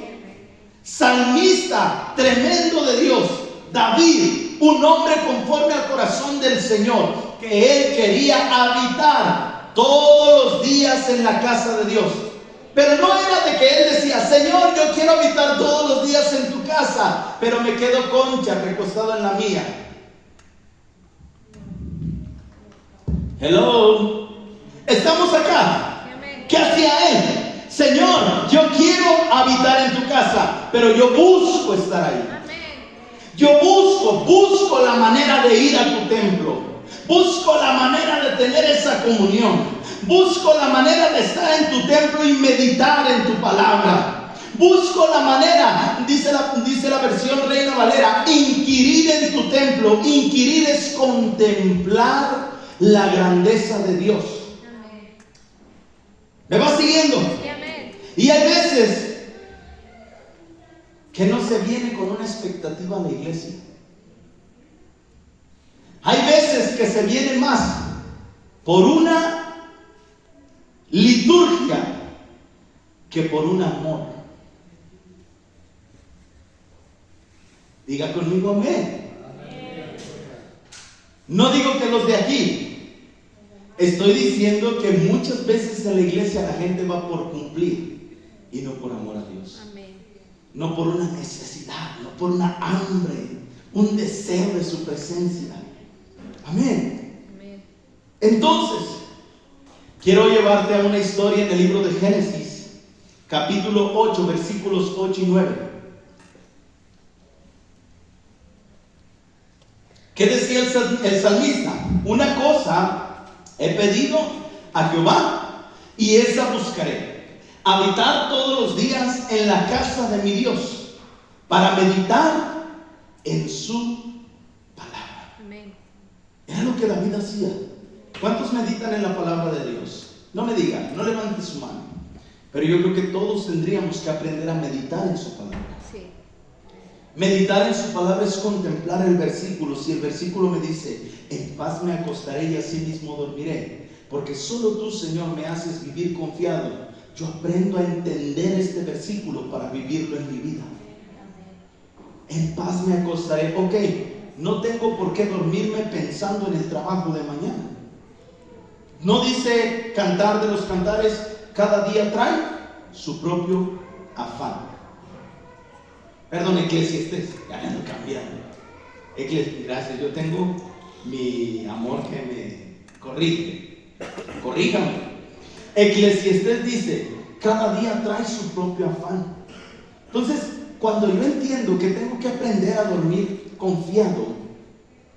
Salmista tremendo de Dios, David, un hombre conforme al corazón del Señor, que él quería habitar todos los días en la casa de Dios. Pero no era de que él decía, Señor, yo quiero habitar todos los días en tu casa, pero me quedo concha recostado en la mía. Hello, estamos acá. ¿Qué hacía él? Señor, yo quiero habitar en tu casa, pero yo busco estar ahí. Yo busco la manera de ir a tu templo. Busco la manera de tener esa comunión. Busco la manera de estar en tu templo y meditar en tu palabra. Busco la manera, dice la versión Reina Valera, inquirir en tu templo. Inquirir es contemplar la grandeza de Dios. ¿Me va siguiendo? Y hay veces que no se viene con una expectativa a la iglesia. Hay veces que se viene más por una liturgia que por un amor. Diga conmigo amén. No digo que los de aquí. Estoy diciendo que muchas veces en la iglesia la gente va por cumplir y no por amor a Dios. Amén. No por una necesidad, no por una hambre, un deseo de su presencia. Amén. Amén. Entonces, quiero llevarte a una historia en el libro de Génesis, capítulo 8, versículos 8 y 9. ¿Qué decía el salmista? Una cosa he pedido a Jehová y esa buscaré: habitar todos los días en la casa de mi Dios, para meditar en su palabra. Amén. Era lo que David hacía. ¿Cuántos meditan en la palabra de Dios? No me digan, no levante su mano. Pero yo creo que todos tendríamos que aprender a meditar en su palabra. Sí. Meditar en su palabra es contemplar el versículo. Si el versículo me dice, en paz me acostaré y así mismo dormiré, porque solo tú, Señor, me haces vivir confiado. Yo aprendo a entender este versículo para vivirlo en mi vida. En paz me acostaré. Ok, no tengo por qué dormirme pensando en el trabajo de mañana. No dice Cantar de los Cantares, cada día trae su propio afán. Perdón, Eclesiastés, ya ando cambiando. Gracias, yo tengo mi amor que me corrige. Corríjame. Eclesiastés dice, cada día trae su propio afán. Entonces, cuando yo entiendo que tengo que aprender a dormir confiado,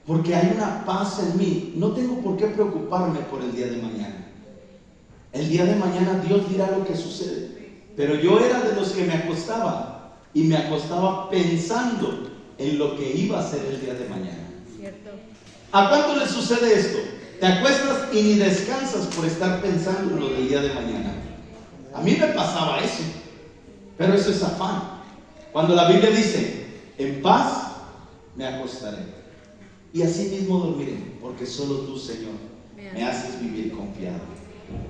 porque hay una paz en mí, no tengo por qué preocuparme por el día de mañana. El día de mañana Dios dirá lo que sucede. Pero yo era de los que me acostaba y me acostaba pensando en lo que iba a ser el día de mañana. Cierto. ¿A cuánto le sucede esto? Te acuestas y ni descansas por estar pensando en lo del día de mañana. A mí me pasaba eso, pero eso es afán. Cuando la Biblia dice, en paz me acostaré y así mismo dormiré, porque solo tú, Señor, me haces vivir confiado.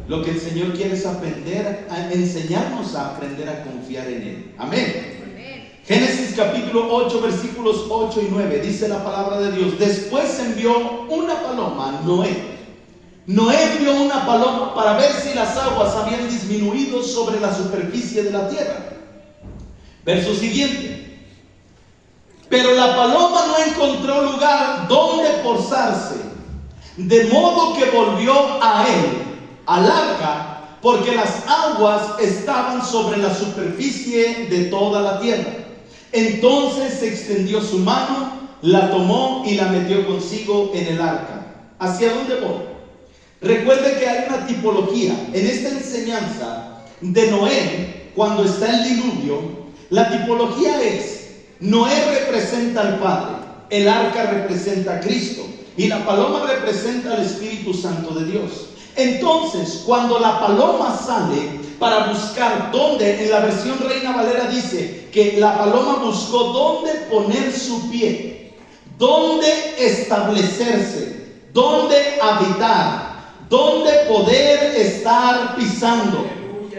Lo que el Señor quiere es aprender, a enseñarnos a aprender a confiar en Él. Amén. Génesis capítulo 8, versículos 8 y 9, dice la palabra de Dios. Después envió una paloma, Noé. Noé envió una paloma para ver si las aguas habían disminuido sobre la superficie de la tierra. Verso siguiente. Pero la paloma no encontró lugar donde posarse, De modo que volvió a él, al arca, porque las aguas estaban sobre la superficie de toda la tierra. Entonces se extendió su mano, la tomó y la metió consigo en el arca. ¿Hacia dónde voy? Recuerde que hay una tipología en esta enseñanza de Noé cuando está el diluvio. La tipología es: Noé representa al Padre, el arca representa a Cristo y la paloma representa al Espíritu Santo de Dios. Entonces, cuando la paloma sale para buscar dónde, en la versión Reina Valera dice que la paloma buscó dónde poner su pie, dónde establecerse, dónde habitar, dónde poder estar pisando.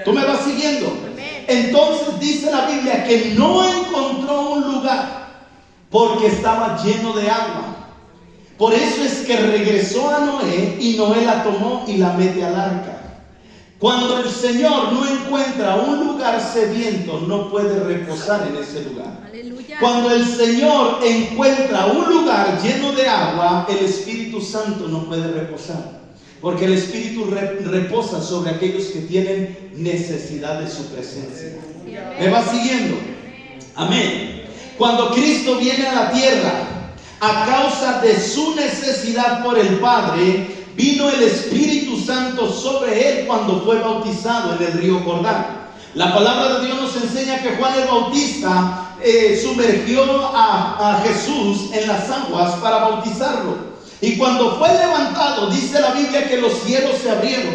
¿Tú me vas siguiendo? Entonces dice la Biblia que no encontró un lugar porque estaba lleno de agua. Por eso es que regresó a Noé y Noé la tomó y la mete al arca. Cuando el Señor no encuentra un lugar sediento, no puede reposar en ese lugar. Aleluya. Cuando el Señor encuentra un lugar lleno de agua, el Espíritu Santo no puede reposar. Porque el Espíritu reposa sobre aquellos que tienen necesidad de su presencia. ¿Me va siguiendo? Amén. Cuando Cristo viene a la tierra, a causa de su necesidad por el Padre, vino el Espíritu Santo sobre él cuando fue bautizado en el río Jordán. La palabra de Dios nos enseña que Juan el Bautista sumergió a Jesús en las aguas para bautizarlo. Y cuando fue levantado, dice la Biblia que los cielos se abrieron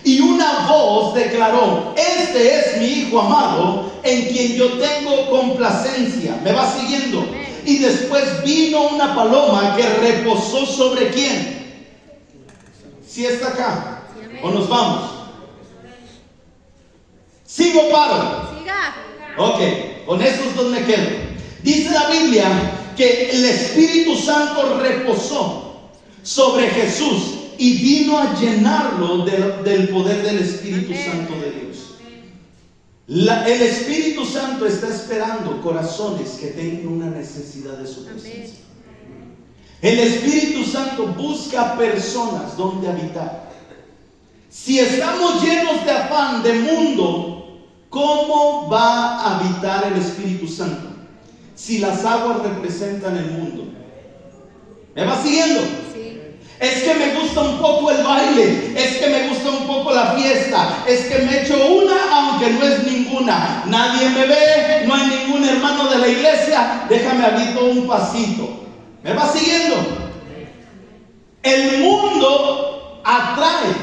y una voz declaró: este es mi Hijo amado, en quien yo tengo complacencia. ¿Me va siguiendo? Y después vino una paloma que reposó sobre ¿quién? ¿Sí está acá? ¿O nos vamos? ¿Sigo o paro? Siga. Ok, con eso es donde me quedo. Dice la Biblia que el Espíritu Santo reposó sobre Jesús y vino a llenarlo del poder del Espíritu Santo de Dios. El Espíritu Santo está esperando corazones que tengan una necesidad de su presencia. El Espíritu Santo busca personas donde habitar. Si estamos llenos de afán, de mundo, ¿cómo va a habitar el Espíritu Santo? Si las aguas representan el mundo. ¿Me va siguiendo? Sí. Es que me gusta un poco el baile, es que me gusta un poco la fiesta, es que me echo una aunque no es ninguna. Nadie me ve, no hay ningún hermano de la iglesia, déjame habito un pasito. ¿Me va siguiendo? El mundo atrae,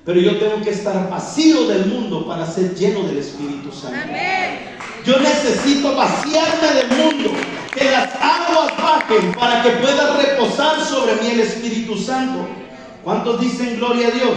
pero yo tengo que estar vacío del mundo para ser lleno del Espíritu Santo. Amén. Yo necesito vaciarme del mundo, que las aguas bajen para que pueda reposar sobre mí el Espíritu Santo. ¿Cuántos dicen gloria a Dios?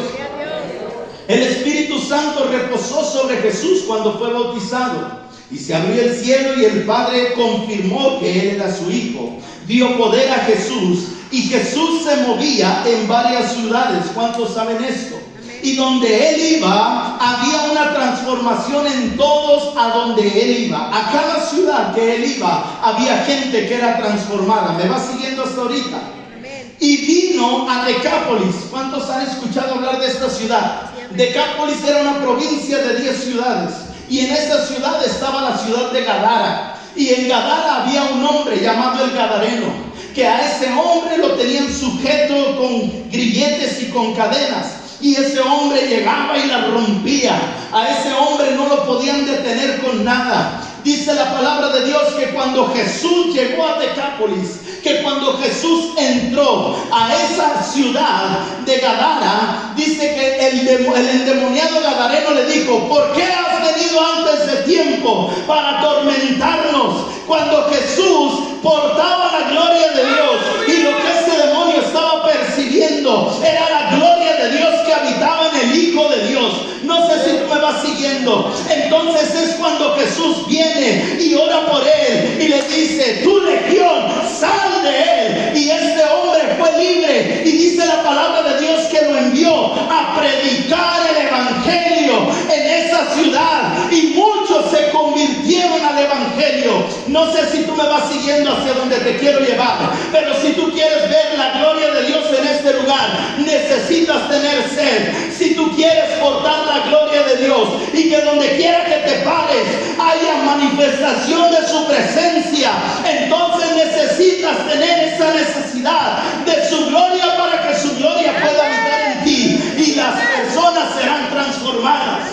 El Espíritu Santo reposó sobre Jesús cuando fue bautizado. Y se abrió el cielo y el Padre confirmó que Él era su Hijo. Dio poder a Jesús y Jesús se movía en varias ciudades. ¿Cuántos saben esto? Y donde Él iba, había una transformación en todos a donde Él iba. A cada ciudad que Él iba, había gente que era transformada. ¿Me va siguiendo hasta ahorita? Amén. Y vino a Decápolis. ¿Cuántos han escuchado hablar de esta ciudad? Decápolis era una provincia de 10 ciudades. Y en esta ciudad estaba la ciudad de Gadara. Y en Gadara había un hombre llamado el Gadareno, que a ese hombre lo tenían sujeto con grilletes y con cadenas. Y ese hombre llegaba y la rompía. A ese hombre no lo podían detener con nada. Dice la palabra de Dios que cuando Jesús llegó a Decápolis, que cuando Jesús entró a esa ciudad de Gadara, dice que el endemoniado gadareno le dijo: ¿por qué has venido antes de tiempo para atormentarnos? Cuando Jesús portaba la gloria de Dios y lo que ese demonio estaba percibiendo era la gloria de Dios que habitaba en el Hijo de Dios. No sé si tú me vas siguiendo. Entonces es cuando Jesús viene y ora por él y le dice: tu legión, sal de él. Y este hombre fue libre. Y dice la palabra de Dios que lo envió a predicar el evangelio en esa ciudad. Y muchos se convirtieron vinieron al Evangelio. No sé si tú me vas siguiendo hacia donde te quiero llevar, pero si tú quieres ver la gloria de Dios en este lugar, necesitas tener sed. Si tú quieres portar la gloria de Dios y que donde quiera que te pares haya manifestación de su presencia, entonces necesitas tener esa necesidad de su gloria para que su gloria pueda habitar en ti y las personas serán transformadas.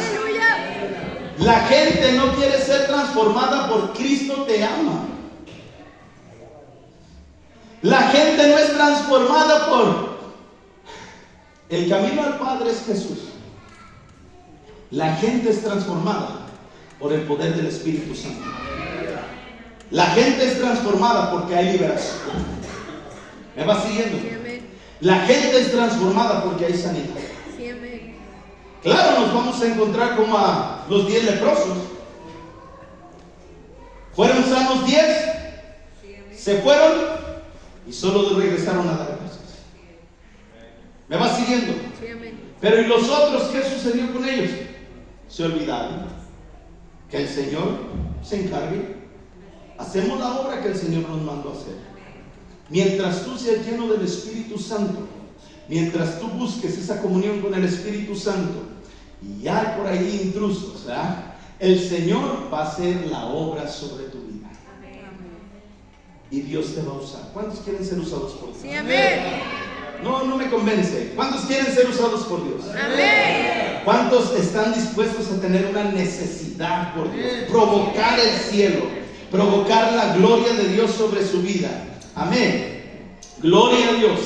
La gente no quiere ser transformada por Cristo te ama. La gente no es transformada por el camino al Padre es Jesús. La gente es transformada por el poder del Espíritu Santo. La gente es transformada porque hay liberación. ¿Me vas siguiendo? La gente es transformada porque hay sanidad. Claro, nos vamos a encontrar como a los 10 leprosos. Fueron sanos 10, se fueron y solo regresaron a dar gracias. ¿Me vas siguiendo? Pero ¿y los otros qué sucedió con ellos? Se olvidaron. Que el Señor se encargue. Hacemos la obra que el Señor nos mandó a hacer. Mientras tú seas lleno del Espíritu Santo, mientras tú busques esa comunión con el Espíritu Santo y hay por ahí intrusos, ¿verdad? El Señor va a hacer la obra sobre tu vida. Y Dios te va a usar. ¿Cuántos quieren ser usados por Dios? Sí, amén. No me convence. ¿Cuántos quieren ser usados por Dios? Amén. ¿Cuántos están dispuestos a tener una necesidad por Dios? Provocar el cielo, provocar la gloria de Dios sobre su vida. Amén. Gloria a Dios.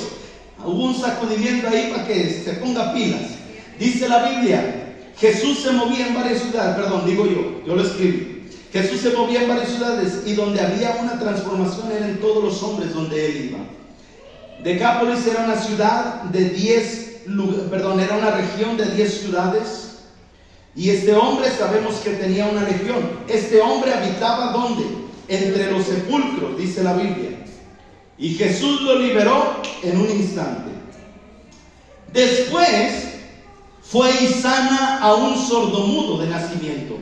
Hubo un sacudimiento ahí para que se ponga pilas. Dice la Biblia, Jesús se movía en varias ciudades, yo lo escribí. Jesús se movía en varias ciudades y donde había una transformación era en todos los hombres donde él iba. Decápolis era una ciudad de era una región de 10 ciudades. Y este hombre sabemos que tenía una legión. Este hombre habitaba ¿dónde? Entre los sepulcros, dice la Biblia. Y Jesús lo liberó en un instante. Después fue y sana a un sordomudo de nacimiento.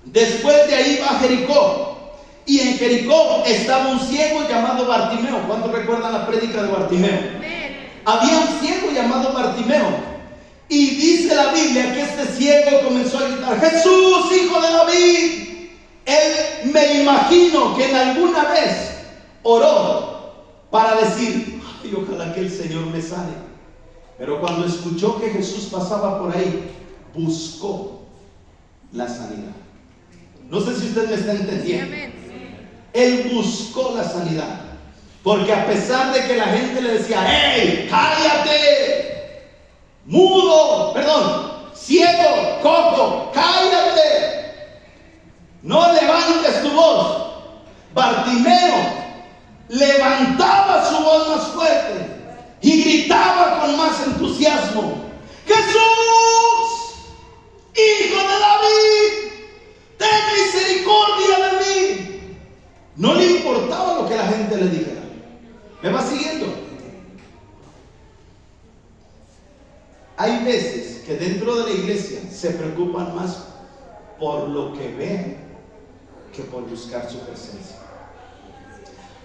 Después de ahí va a Jericó. Y en Jericó estaba un ciego llamado Bartimeo. ¿Cuántos recuerdan la prédica de Bartimeo? Había un ciego llamado Bartimeo. Y dice la Biblia que este ciego comenzó a gritar: Jesús, hijo de David. Él, me imagino que en alguna vez oró para decir: ay, ojalá que el Señor me sane. Pero cuando escuchó que Jesús pasaba por ahí, buscó la sanidad. No sé si usted me está entendiendo. Él buscó la sanidad. Porque a pesar de que la gente le decía: ¡hey, cállate! Ciego, cojo, cállate. No levantes tu voz. Bartimeo levantaba su voz más fuerte y gritaba con más entusiasmo: Jesús, hijo de David, ten misericordia de mí. No le importaba lo que la gente le dijera. ¿Me va siguiendo? Hay veces que dentro de la iglesia se preocupan más por lo que ven que por buscar su presencia.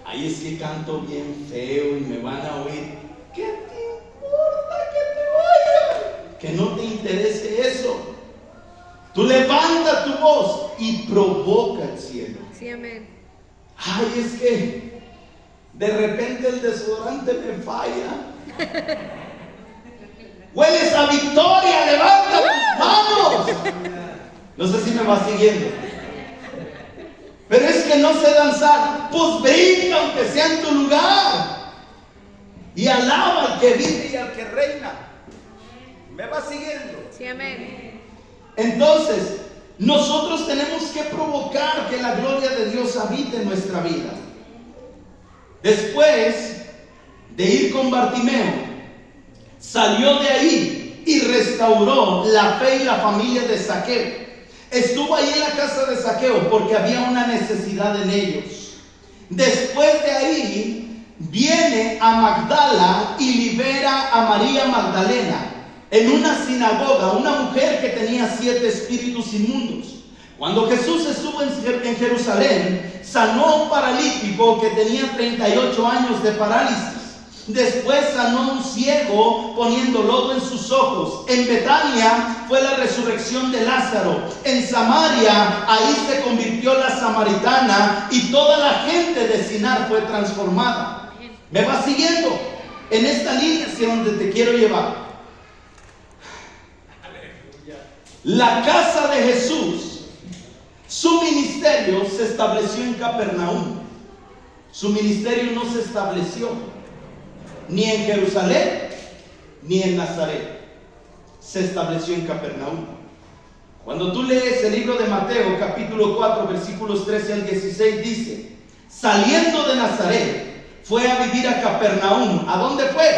Ay, es que canto bien feo y me van a oír. ¿Qué te importa que te oigan? Que no te interese eso. Tú levanta tu voz y provoca el cielo. Sí, amén. Ay, es que de repente el desodorante me falla. Hueles a victoria, levanta tus manos. No sé si me vas siguiendo. Pero es que no sé danzar. Pues brinca aunque sea en tu lugar y alaba al que vive y al que reina. ¿Me vas siguiendo? Sí, amén. Entonces, nosotros tenemos que provocar que la gloria de Dios habite en nuestra vida. Después de ir con Bartimeo, salió de ahí y restauró la fe y la familia de Zaqueo. Estuvo ahí en la casa de Zaqueo porque había una necesidad en ellos. Después de ahí viene a Magdala y libera a María Magdalena en una sinagoga, una mujer que tenía 7 espíritus inmundos. Cuando Jesús estuvo en Jerusalén, sanó a un paralítico que tenía 38 años de parálisis. Después sanó a un ciego poniendo lodo en sus ojos. En Betania fue la resurrección de Lázaro. En Samaria, ahí se convirtió la samaritana y toda la gente de Sinar fue transformada. ¿Me vas siguiendo? En esta línea hacia donde te quiero llevar. La casa de Jesús, su ministerio se estableció en Capernaum. Su ministerio no se estableció ni en Jerusalén ni en Nazaret. Se estableció en Capernaum. Cuando tú lees el libro de Mateo capítulo 4 versículos 13 al 16, dice: saliendo de Nazaret fue a vivir a Capernaum. ¿A dónde fue?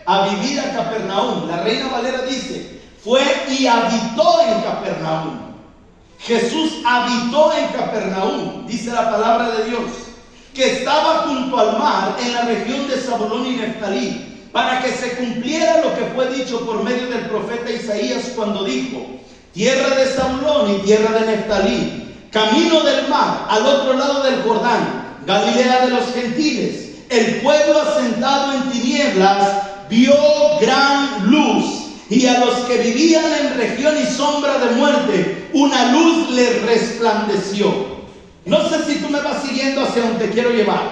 A vivir a Capernaum. La Reina Valera dice: fue y habitó en Capernaum. Jesús habitó en Capernaum, dice la palabra de Dios, que estaba junto al mar en la región de Zabulón y Neftalí, para que se cumpliera lo que fue dicho por medio del profeta Isaías cuando dijo: tierra de Zabulón y tierra de Neftalí, camino del mar, al otro lado del Jordán, Galilea de los gentiles. El pueblo asentado en tinieblas vio gran luz, y a los que vivían en región y sombra de muerte, una luz les resplandeció. No sé si tú me vas siguiendo hacia donde te quiero llevar.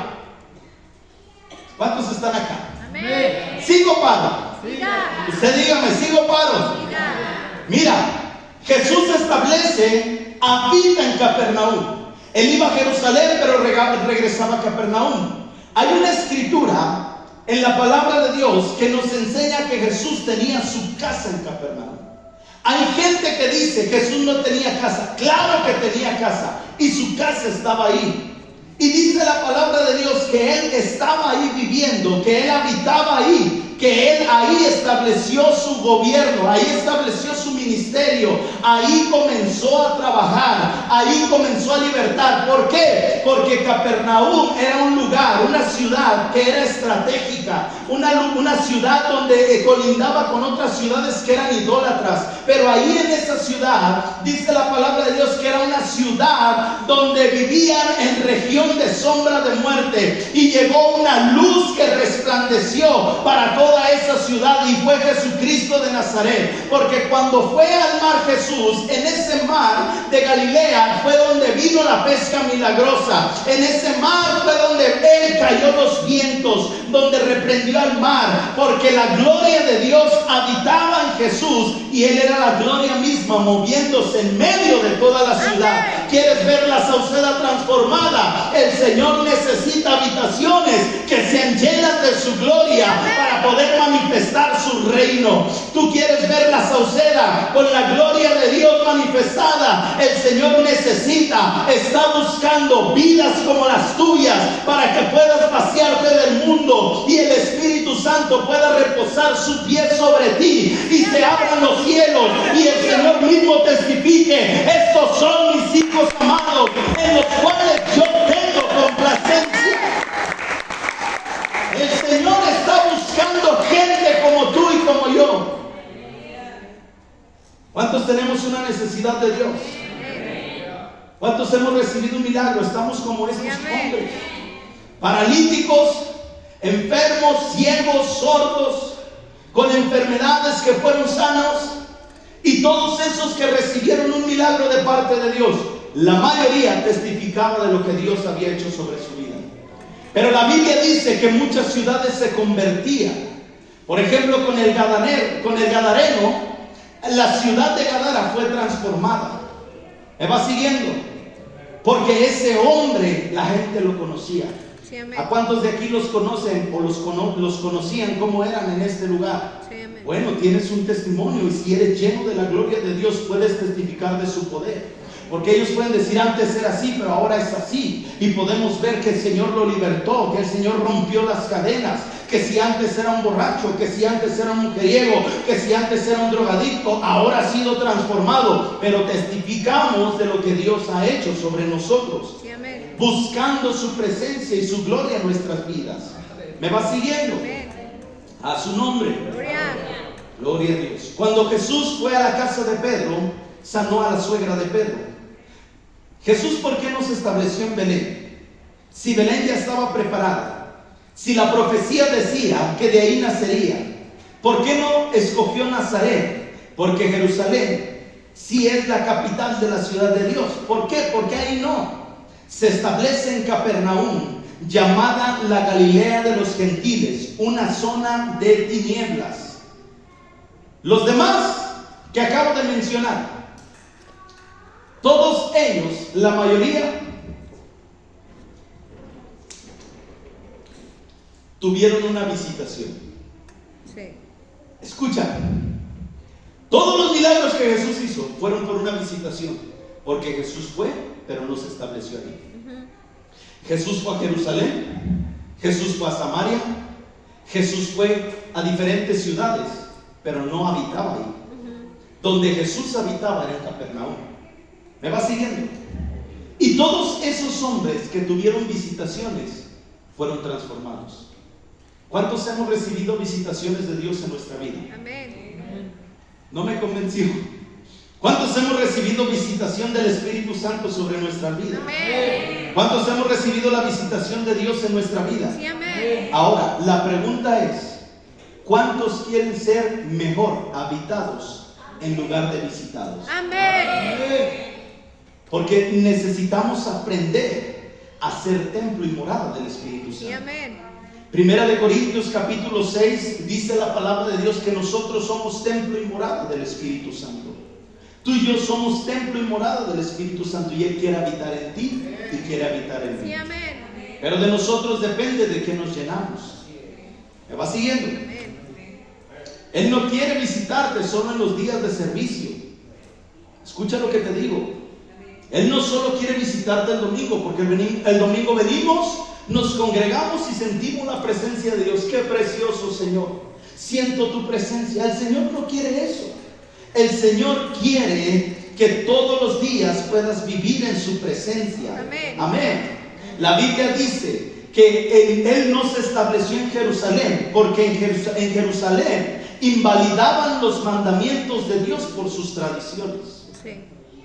¿Cuántos están acá? Amén. ¿Sigo paro? Siga. Usted dígame, ¿sigo paro? Siga. Mira, Jesús establece, habita en Capernaum. Él iba a Jerusalén, pero regresaba a Capernaum. Hay una escritura en la palabra de Dios que nos enseña que Jesús tenía su casa en Capernaum. Hay gente que dice que Jesús no tenía casa. Claro que tenía casa, y su casa estaba ahí. Y dice la palabra de Dios que Él estaba ahí viviendo, que Él habitaba ahí, que Él ahí estableció su gobierno, ahí estableció su ministerio, ahí comenzó a trabajar, ahí comenzó a libertar. ¿Por qué? Porque Capernaum era un lugar, una ciudad que era estratégica, una ciudad donde colindaba con otras ciudades que eran idólatras. Pero ahí en esa ciudad, dice la palabra de Dios que era una ciudad donde vivían en región de sombra de muerte, y llegó una luz que resplandeció para toda esa ciudad, y fue Jesucristo de Nazaret. Porque cuando fue al mar Jesús, en ese mar de Galilea fue donde vino la pesca milagrosa. En ese mar fue donde Él cayó los vientos, donde reprendió al mar, porque la gloria de Dios habitaba en Jesús, y Él era la gloria misma moviéndose en medio de toda la ciudad. ¿Quieres ver la Sauceda transformada? El Señor necesita habitaciones que sean llenas de su gloria para poder manifestar su reino. Tú quieres ver la Sauceda con la gloria de Dios manifestada. El Señor está buscando vidas como las tuyas para que puedas pasearte del mundo y el Espíritu Santo pueda reposar su pie sobre ti y se abran los cielos y el Señor mismo testifique: estos son mis hijos amados en los cuales yo tengo complacencia. El Señor está buscando gente como tú y como yo. ¿Cuántos tenemos una necesidad de Dios? ¿Cuántos hemos recibido un milagro? Estamos como estos hombres, paralíticos, enfermos, ciegos, sordos, con enfermedades que fueron sanos, y todos esos que recibieron un milagro de parte de Dios, la mayoría testificaba de lo que Dios había hecho sobre su vida. Pero la Biblia dice que muchas ciudades se convertían. Por ejemplo, con el Gadareno, la ciudad de Gadara fue transformada. ¿Me va siguiendo? Porque ese hombre, la gente lo conocía. Sí, amén. ¿A cuántos de aquí los conocen o los conocían cómo eran en este lugar? Sí, amén. Bueno, tienes un testimonio, y si eres lleno de la gloria de Dios, puedes testificar de su poder. Porque ellos pueden decir: antes era así, pero ahora es así. Y podemos ver que el Señor lo libertó, que el Señor rompió las cadenas. Que si antes era un borracho, que si antes era un mujeriego, que si antes era un drogadicto, ahora ha sido transformado. Pero testificamos de lo que Dios ha hecho sobre nosotros, Sí, amén. buscando su presencia y su gloria en nuestras vidas. ¿Me va siguiendo? Amén. A su nombre. Gloria. Gloria a Dios. Cuando Jesús fue a la casa de Pedro, sanó a la suegra de Pedro. Jesús, ¿por qué no se estableció en Belén? Si Belén ya estaba preparada, si la profecía decía que de ahí nacería, ¿por qué no escogió Nazaret? Porque Jerusalén sí es la capital de la ciudad de Dios. ¿Por qué? Porque ahí no. Se establece en Capernaum, llamada la Galilea de los gentiles, una zona de tinieblas. Los demás que acabo de mencionar, todos ellos, la mayoría, tuvieron una visitación. Sí. Escucha, todos los milagros que Jesús hizo fueron por una visitación, porque Jesús fue, pero no se estableció ahí. Jesús fue a Jerusalén, Jesús fue a Samaria, Jesús fue a diferentes ciudades, pero no habitaba ahí. Donde Jesús habitaba era en Capernaum. ¿Me va siguiendo? Y todos esos hombres que tuvieron visitaciones fueron transformados. ¿Cuántos hemos recibido visitaciones de Dios en nuestra vida? Amén. No me convenció. ¿Cuántos hemos recibido visitación del Espíritu Santo sobre nuestra vida? Amén. ¿Cuántos hemos recibido la visitación de Dios en nuestra vida? Sí, amén. Ahora, la pregunta es, ¿cuántos quieren ser mejor habitados en lugar de visitados? Amén. Porque necesitamos aprender a ser templo y morada del Espíritu Sí, Santo. amén. Primera de Corintios capítulo 6 dice la palabra de Dios que nosotros somos templo y morada del Espíritu Santo. Tú y yo somos templo y morada del Espíritu Santo, y Él quiere habitar en ti y quiere habitar en mí. Sí, amén. Pero de nosotros depende de que nos llenamos. ¿Me va siguiendo? Amén. Él no quiere visitarte solo en los días de servicio. Escucha lo que te digo. Él no solo quiere visitarte el domingo, porque el domingo venimos, nos congregamos y sentimos la presencia de Dios. Qué precioso, Señor. Siento tu presencia. El Señor no quiere eso. El Señor quiere que todos los días puedas vivir en su presencia. Amén. Amén. La Biblia dice que Él no se estableció en Jerusalén, porque en Jerusalén invalidaban los mandamientos de Dios por sus tradiciones. Sí.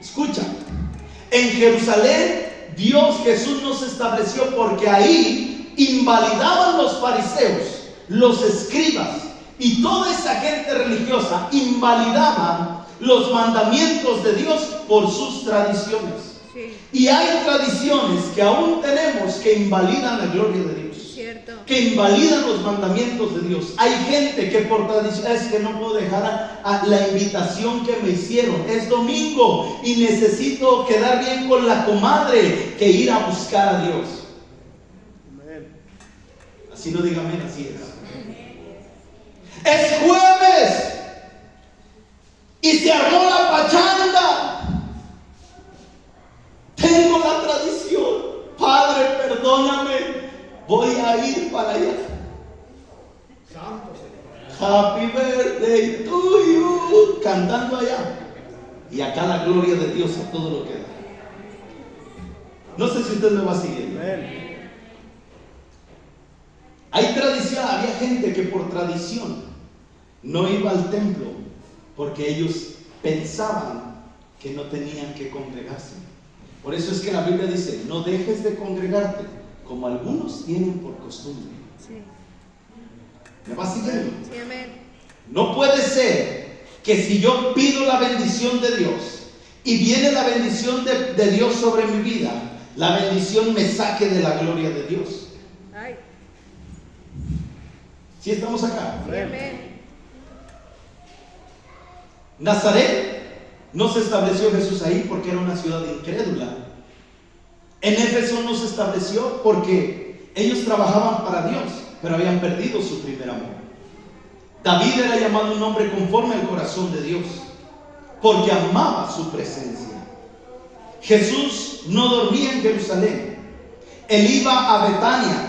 Escucha, en Jerusalén Jesús no se estableció porque ahí invalidaban los fariseos, los escribas y toda esa gente religiosa invalidaban los mandamientos de Dios por sus tradiciones. Sí. Y hay tradiciones que aún tenemos que invalidan la gloria de Dios, Cierto. que invalidan los mandamientos de Dios. Hay gente que por tradición, es que no puedo dejar a la invitación que me hicieron, es domingo y necesito quedar bien con la comadre, que ir a buscar a Dios. Así no diga amén, así es. Es jueves y se armó la pachanga. Tengo la tradición. Padre, perdóname, voy a ir para allá. Happy birthday to you, cantando allá. Y acá la gloria de Dios a todo lo que da. No sé si usted me va siguiendo. Hay tradición, había gente que por tradición no iba al templo porque ellos pensaban que no tenían que congregarse. Por eso es que la Biblia dice, no dejes de congregarte, como algunos tienen por costumbre. Sí. ¿Me va siguiendo? Sí, amén. No puede ser que si yo pido la bendición de Dios y viene la bendición de Dios sobre mi vida, la bendición me saque de la gloria de Dios. Ay. ¿Sí estamos acá? Sí, amén. Nazaret, no se estableció Jesús ahí porque era una ciudad incrédula. En Éfeso no se estableció porque ellos trabajaban para Dios, pero habían perdido su primer amor. David era llamado un hombre conforme al corazón de Dios, porque amaba su presencia. Jesús no dormía en Jerusalén, él iba a Betania.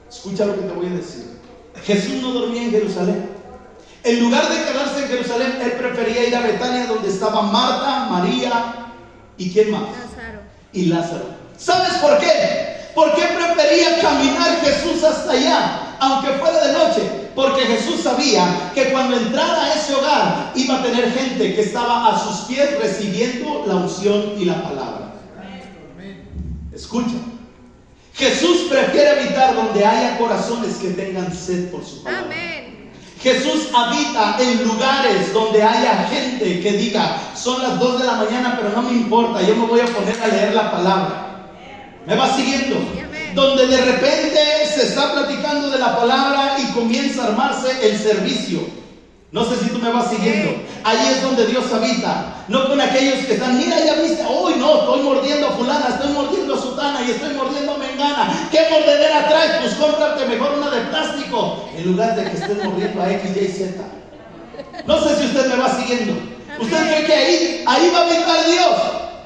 Escucha lo que te voy a decir. Jesús no dormía en Jerusalén. En lugar de quedarse en Jerusalén, él prefería ir a Betania, donde estaban Marta, María y ¿quién más? Lázaro. Y Lázaro. ¿Sabes por qué? ¿Por qué prefería caminar Jesús hasta allá, aunque fuera de noche? Porque Jesús sabía que cuando entrara a ese hogar iba a tener gente que estaba a sus pies recibiendo la unción y la palabra. Escucha. Jesús prefiere habitar donde haya corazones que tengan sed por su palabra. Amén. Jesús habita en lugares donde haya gente que diga, son las 2 de la mañana, pero no me importa, yo me voy a poner a leer la palabra. ¿Me va siguiendo? Amén. Donde de repente se está platicando de la palabra y comienza a armarse el servicio. No sé si tú me vas siguiendo. Ahí es donde Dios habita. No con aquellos que están, mira, ya viste, hoy no, estoy mordiendo a fulana, estoy mordiendo a sutana y estoy mordiendo a mengana. ¿Qué mordedera traes? Pues cómprate mejor una de plástico, en lugar de que estés mordiendo a X, Y, Z. No sé si usted me va siguiendo. ¿Usted cree que ahí va a habitar Dios?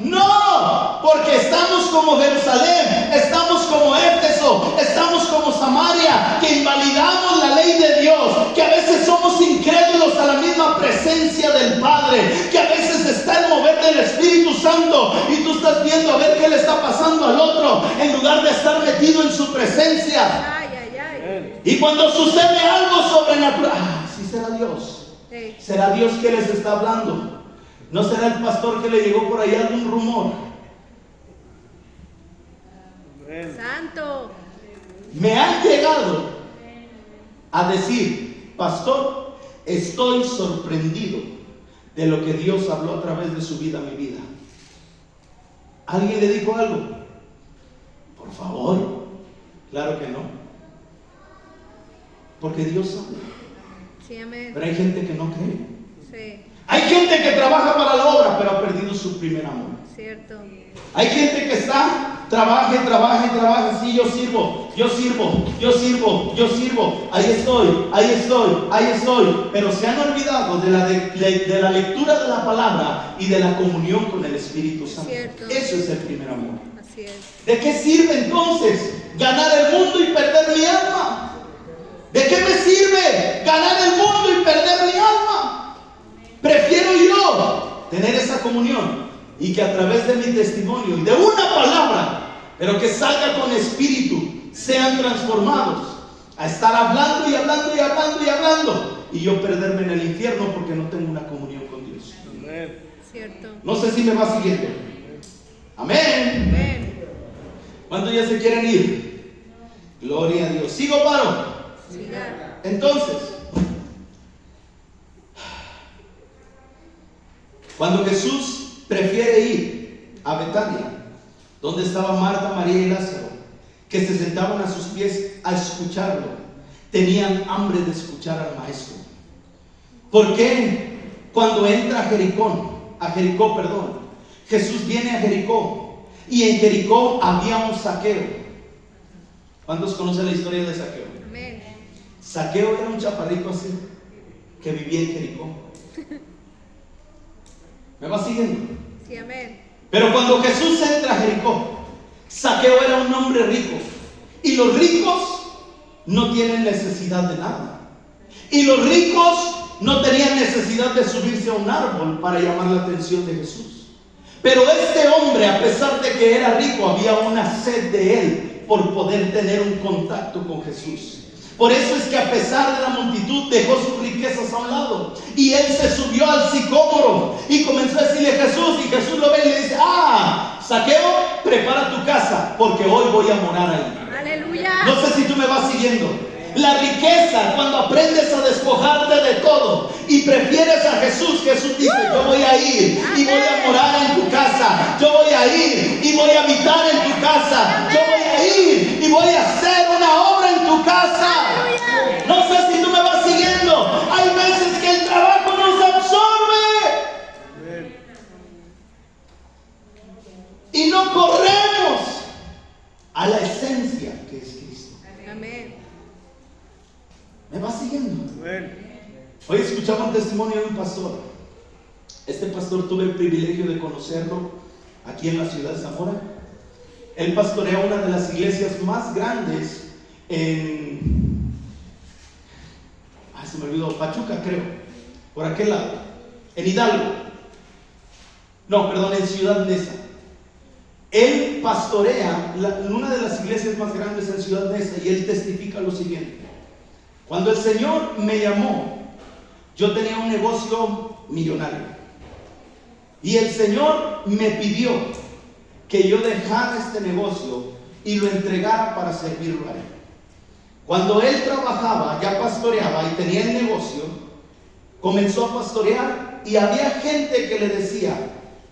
No, porque estamos como Jerusalén, estamos como Éfeso, estamos como Samaria, que invalidamos la ley de Dios, que a veces somos incrédulos a la misma presencia del Padre, que a veces está el mover del Espíritu Santo y tú estás viendo a ver qué le está pasando al otro, en lugar de estar metido en su presencia. Ay, ay, ay. Y cuando sucede algo sobrenatural, sí será Dios. Sí. ¿Será Dios que les está hablando? ¿No será el pastor que le llegó por ahí algún rumor? Santo. Me han llegado a decir, pastor, estoy sorprendido de lo que Dios habló a través de su vida a mi vida. ¿Alguien le dijo algo? Por favor. Claro que no. Porque Dios sabe. Sí, amén. Pero hay gente que no cree. Sí, Hay gente que trabaja para la obra, pero ha perdido su primer amor. cierto. Hay gente que está, trabaje, sí, yo sirvo, ahí estoy, pero se han olvidado de la lectura de la palabra y de la comunión con el Espíritu Santo. Cierto. Eso es el primer amor. Así es. ¿De qué sirve entonces ganar el mundo y perder mi alma? ¿De qué me sirve ganar el mundo y perder mi alma? Prefiero yo tener esa comunión y que a través de mi testimonio y de una palabra, pero que salga con espíritu, sean transformados, a estar hablando y yo perderme en el infierno porque no tengo una comunión con Dios. Cierto. No sé si me va siguiendo. Amén. Amén. ¿Cuántos ya se quieren ir? Gloria a Dios. ¿Sigo, paro? Siga. Entonces, cuando Jesús prefiere ir a Betania, donde estaban Marta, María y Lázaro, que se sentaban a sus pies a escucharlo, tenían hambre de escuchar al Maestro. ¿Por qué? Cuando entra a Jericó, Jesús viene a Jericó, y en Jericó había un Zaqueo. ¿Cuántos conocen la historia de Zaqueo? Amén. Zaqueo era un chaparrito así, que vivía en Jericó. ¿Me va siguiendo? Sí, amén. Pero cuando Jesús entra a Jericó, Zaqueo era un hombre rico. Y los ricos no tienen necesidad de nada. Y los ricos no tenían necesidad de subirse a un árbol para llamar la atención de Jesús. Pero este hombre, a pesar de que era rico, había una sed de él por poder tener un contacto con Jesús. Por eso es que a pesar de la multitud dejó sus riquezas a un lado y él se subió al sicómoro y comenzó a decirle a Jesús, y Jesús lo ve y le dice: Zaqueo, prepara tu casa porque hoy voy a morar ahí. Aleluya. No sé si tú me vas siguiendo. La riqueza, cuando aprendes a despojarte de todo y prefieres a Jesús, Jesús dice: yo voy a ir y voy a morar en tu casa, yo voy a ir y voy a habitar en tu casa, yo voy a ir y voy a hacer una obra en tu casa. No sé si tú me vas siguiendo. Hay veces que el trabajo nos absorbe y no corremos a la esencia que es Cristo. Amén. ¿Me va siguiendo? Hoy escuchaba un testimonio de un pastor. Este pastor tuve el privilegio de conocerlo aquí en la ciudad de Zamora. Él pastorea una de las iglesias más grandes en... se me olvidó, Pachuca creo, por aquel lado, en Hidalgo. No, perdón, en Ciudad Neza. Él pastorea una de las iglesias más grandes en Ciudad Neza y él testifica lo siguiente. Cuando el Señor me llamó, yo tenía un negocio millonario. Y el Señor me pidió que yo dejara este negocio y lo entregara para servirlo a él. Cuando él trabajaba, ya pastoreaba y tenía el negocio, comenzó a pastorear y había gente que le decía,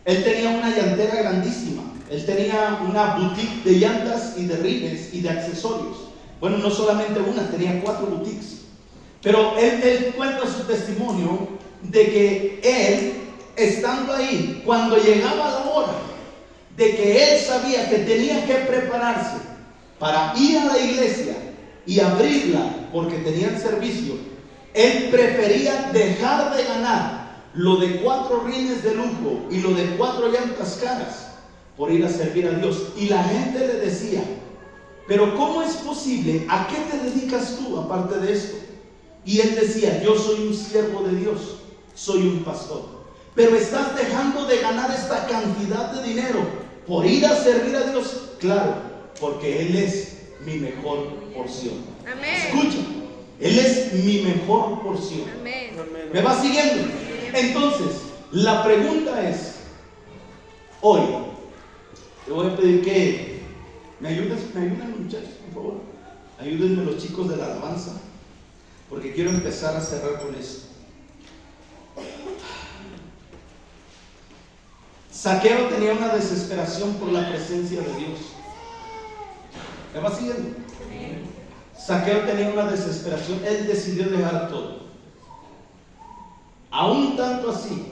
él tenía una llantera grandísima, él tenía una boutique de llantas y de rines y de accesorios. Bueno, no solamente una, tenía 4 boutiques. Pero él cuenta su testimonio de que él, estando ahí, cuando llegaba la hora de que él sabía que tenía que prepararse para ir a la iglesia y abrirla porque tenían servicio, él prefería dejar de ganar lo de 4 rines de lujo y lo de 4 llantas caras por ir a servir a Dios. Y la gente le decía, pero ¿cómo es posible? ¿A qué te dedicas tú aparte de esto? Y él decía, yo soy un siervo de Dios, soy un pastor. Pero estás dejando de ganar esta cantidad de dinero por ir a servir a Dios. Claro, porque Él es mi mejor porción. Amén. Escucha, Él es mi mejor porción. Amén. ¿Me va siguiendo? Entonces, la pregunta es, hoy, te voy a pedir que me ayuden muchachos, por favor. Ayúdenme los chicos de la alabanza, porque quiero empezar a cerrar con esto. Zaqueo tenía una desesperación por la presencia de Dios. ¿Me va siguiendo? Zaqueo tenía una desesperación. Él decidió dejar todo. Aún tanto así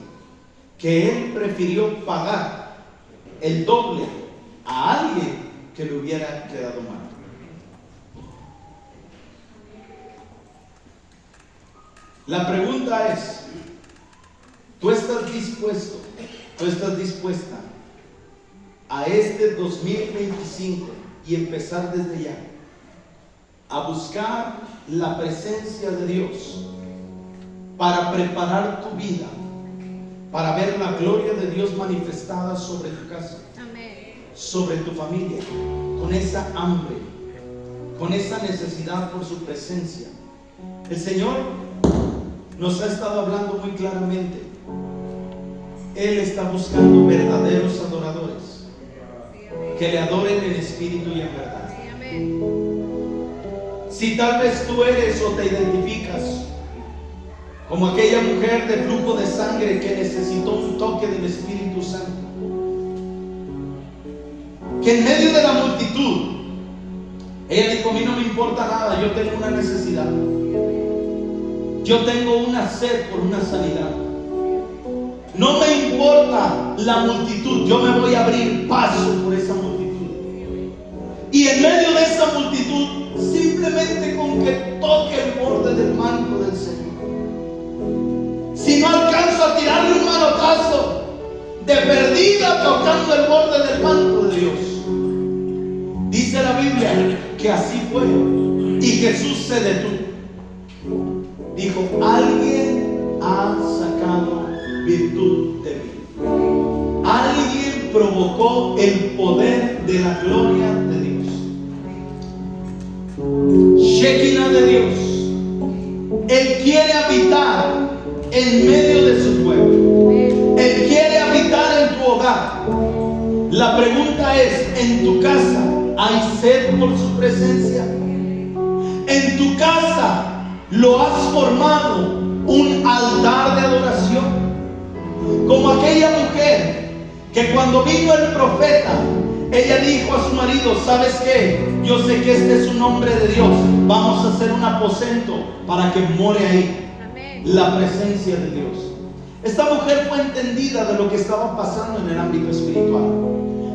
que él prefirió pagar el doble a alguien que le hubiera quedado mal. La pregunta es, ¿tú estás dispuesto? ¿Tú estás dispuesta a este 2025 y empezar desde ya a buscar la presencia de Dios para preparar tu vida, para ver la gloria de Dios manifestada sobre tu casa, sobre tu familia, con esa hambre, con esa necesidad por su presencia? El Señor nos ha estado hablando muy claramente. Él está buscando verdaderos adoradores que le adoren en espíritu y en verdad. Si tal vez tú eres o te identificas como aquella mujer de flujo de sangre que necesitó un toque del Espíritu Santo, que en medio de la multitud ella dijo, a mí no me importa nada, yo tengo una necesidad, yo tengo una sed por una sanidad. No me importa la multitud, yo me voy a abrir paso por esa multitud. Y en medio de esa multitud, simplemente con que toque el borde del manto del Señor. Si no alcanzo a tirarle un manotazo, de perdida tocando el borde del manto de Dios. Dice la Biblia que así fue. Y Jesús se detuvo. Dijo, alguien ha sacado virtud de mí. Alguien provocó el poder de la gloria de Dios. Shekinah de Dios. Él quiere habitar en medio de su pueblo. Él quiere habitar en tu hogar. La pregunta es, ¿en tu casa hay sed por su presencia? ¿En tu casa lo has formado un altar de adoración? Como aquella mujer que cuando vino el profeta, ella dijo a su marido, ¿sabes qué? Yo sé que este es un hombre de Dios, vamos a hacer un aposento para que more ahí. Amén. La presencia de Dios. Esta mujer fue entendida de lo que estaba pasando en el ámbito espiritual.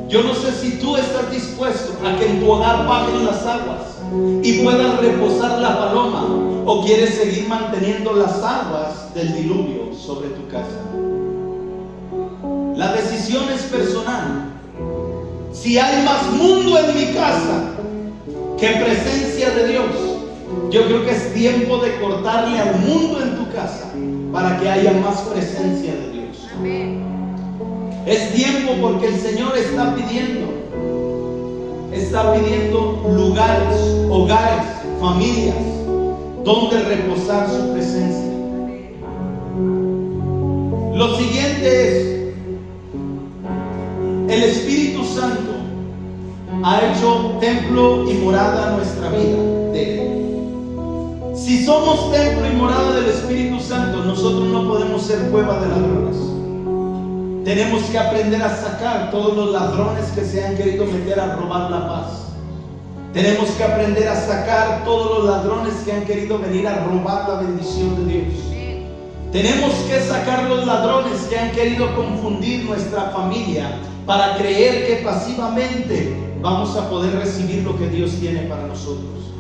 Yo no sé si tú estás dispuesto a que en tu hogar bajen las aguas y puedan reposar la paloma, o quieres seguir manteniendo las aguas del diluvio sobre tu casa. La decisión es personal. Si hay más mundo en mi casa que presencia de Dios, yo creo que es tiempo de cortarle al mundo en tu casa para que haya más presencia de Dios. Amén. Es tiempo porque el Señor está pidiendo lugares, hogares, familias donde reposar su presencia. Lo siguiente es, el Espíritu Santo ha hecho templo y morada nuestra vida de Él. Si somos templo y morada del Espíritu Santo, nosotros no podemos ser cueva de ladrones. Tenemos que aprender a sacar todos los ladrones que se han querido meter a robar la paz. Tenemos que aprender a sacar todos los ladrones que han querido venir a robar la bendición de Dios. Tenemos que sacar los ladrones que han querido confundir nuestra familia para creer que pasivamente vamos a poder recibir lo que Dios tiene para nosotros.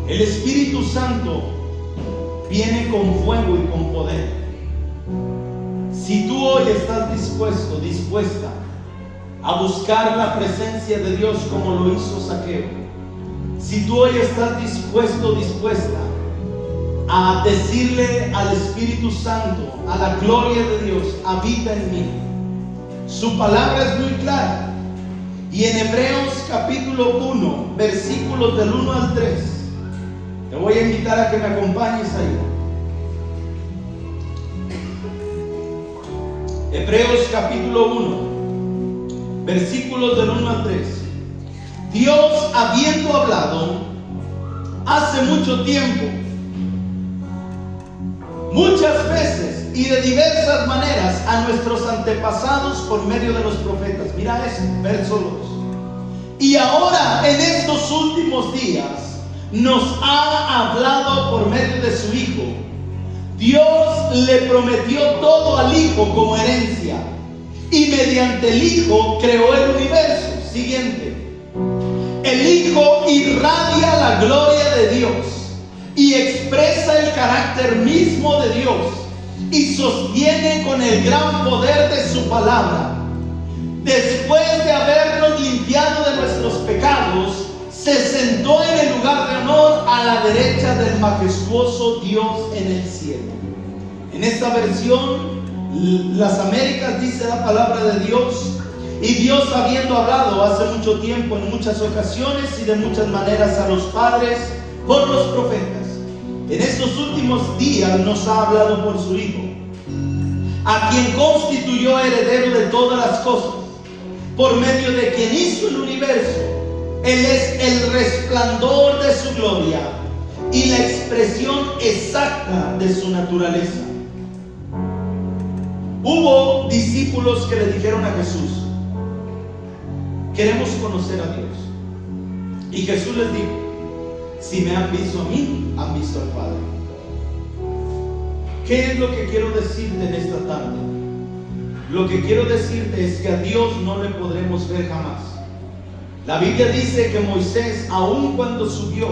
El Espíritu Santo viene con fuego y con poder. Si tú hoy estás dispuesto, dispuesta a buscar la presencia de Dios como lo hizo Zaqueo, si tú hoy estás dispuesto, dispuesta a decirle al Espíritu Santo, a la gloria de Dios, habita en mí. Su palabra es muy clara. Y en Hebreos capítulo 1, versículos del 1 al 3, te voy a invitar a que me acompañes ahí. Hebreos capítulo 1, versículos del 1 al 3. Dios, habiendo hablado hace mucho tiempo, muchas veces y de diversas maneras a nuestros antepasados por medio de los profetas. Mira eso, verso 2. Y ahora en estos últimos días nos ha hablado por medio de su Hijo. Dios le prometió todo al Hijo como herencia, y mediante el Hijo creó el universo. Siguiente. El Hijo irradia la gloria de Dios y expresa el carácter mismo de Dios, y sostiene con el gran poder de su palabra. Después de habernos limpiado de nuestros pecados, se sentó en el lugar de honor a la derecha del majestuoso Dios en el cielo. En esta versión, las Américas, dice la palabra de Dios: y Dios, habiendo hablado hace mucho tiempo, en muchas ocasiones y de muchas maneras a los padres por los profetas, en estos últimos días nos ha hablado por su Hijo, a quien constituyó heredero de todas las cosas, por medio de quien hizo el universo. Él es el resplandor de su gloria y la expresión exacta de su naturaleza. Hubo discípulos que le dijeron a Jesús: queremos conocer a Dios. Y Jesús les dijo: si me han visto a mí, han visto al Padre. ¿Qué es lo que quiero decirte en esta tarde? Lo que quiero decirte es que a Dios no le podremos ver jamás. La Biblia dice que Moisés, aun cuando subió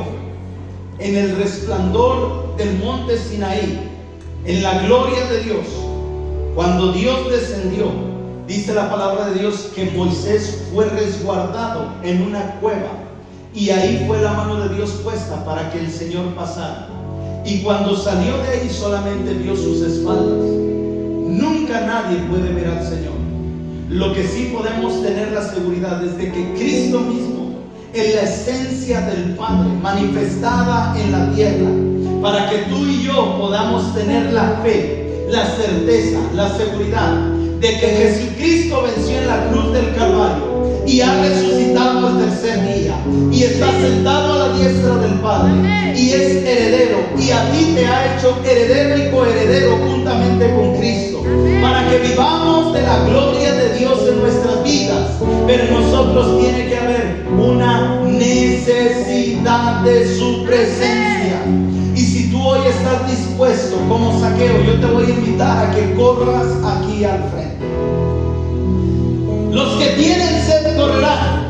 en el resplandor del monte Sinaí, en la gloria de Dios, cuando Dios descendió, dice la palabra de Dios que Moisés fue resguardado en una cueva, y ahí fue la mano de Dios puesta para que el Señor pasara. Y cuando salió de ahí solamente vio sus espaldas. Nunca nadie puede ver al Señor. Lo que sí podemos tener la seguridad es de que Cristo mismo es la esencia del Padre manifestada en la tierra, para que tú y yo podamos tener la fe, la certeza, la seguridad de que Jesucristo venció en la cruz del Calvario y ha resucitado al tercer día y está sentado a la diestra del Padre y es heredero, y a ti te ha hecho heredero y coheredero juntamente con Cristo, para que vivamos de la gloria de Dios en nuestras vidas. Pero en nosotros tiene que haber una necesidad de su presencia. Y si tú hoy estás dispuesto como Zaqueo, yo te voy a invitar a que corras aquí al frente. Los que tienen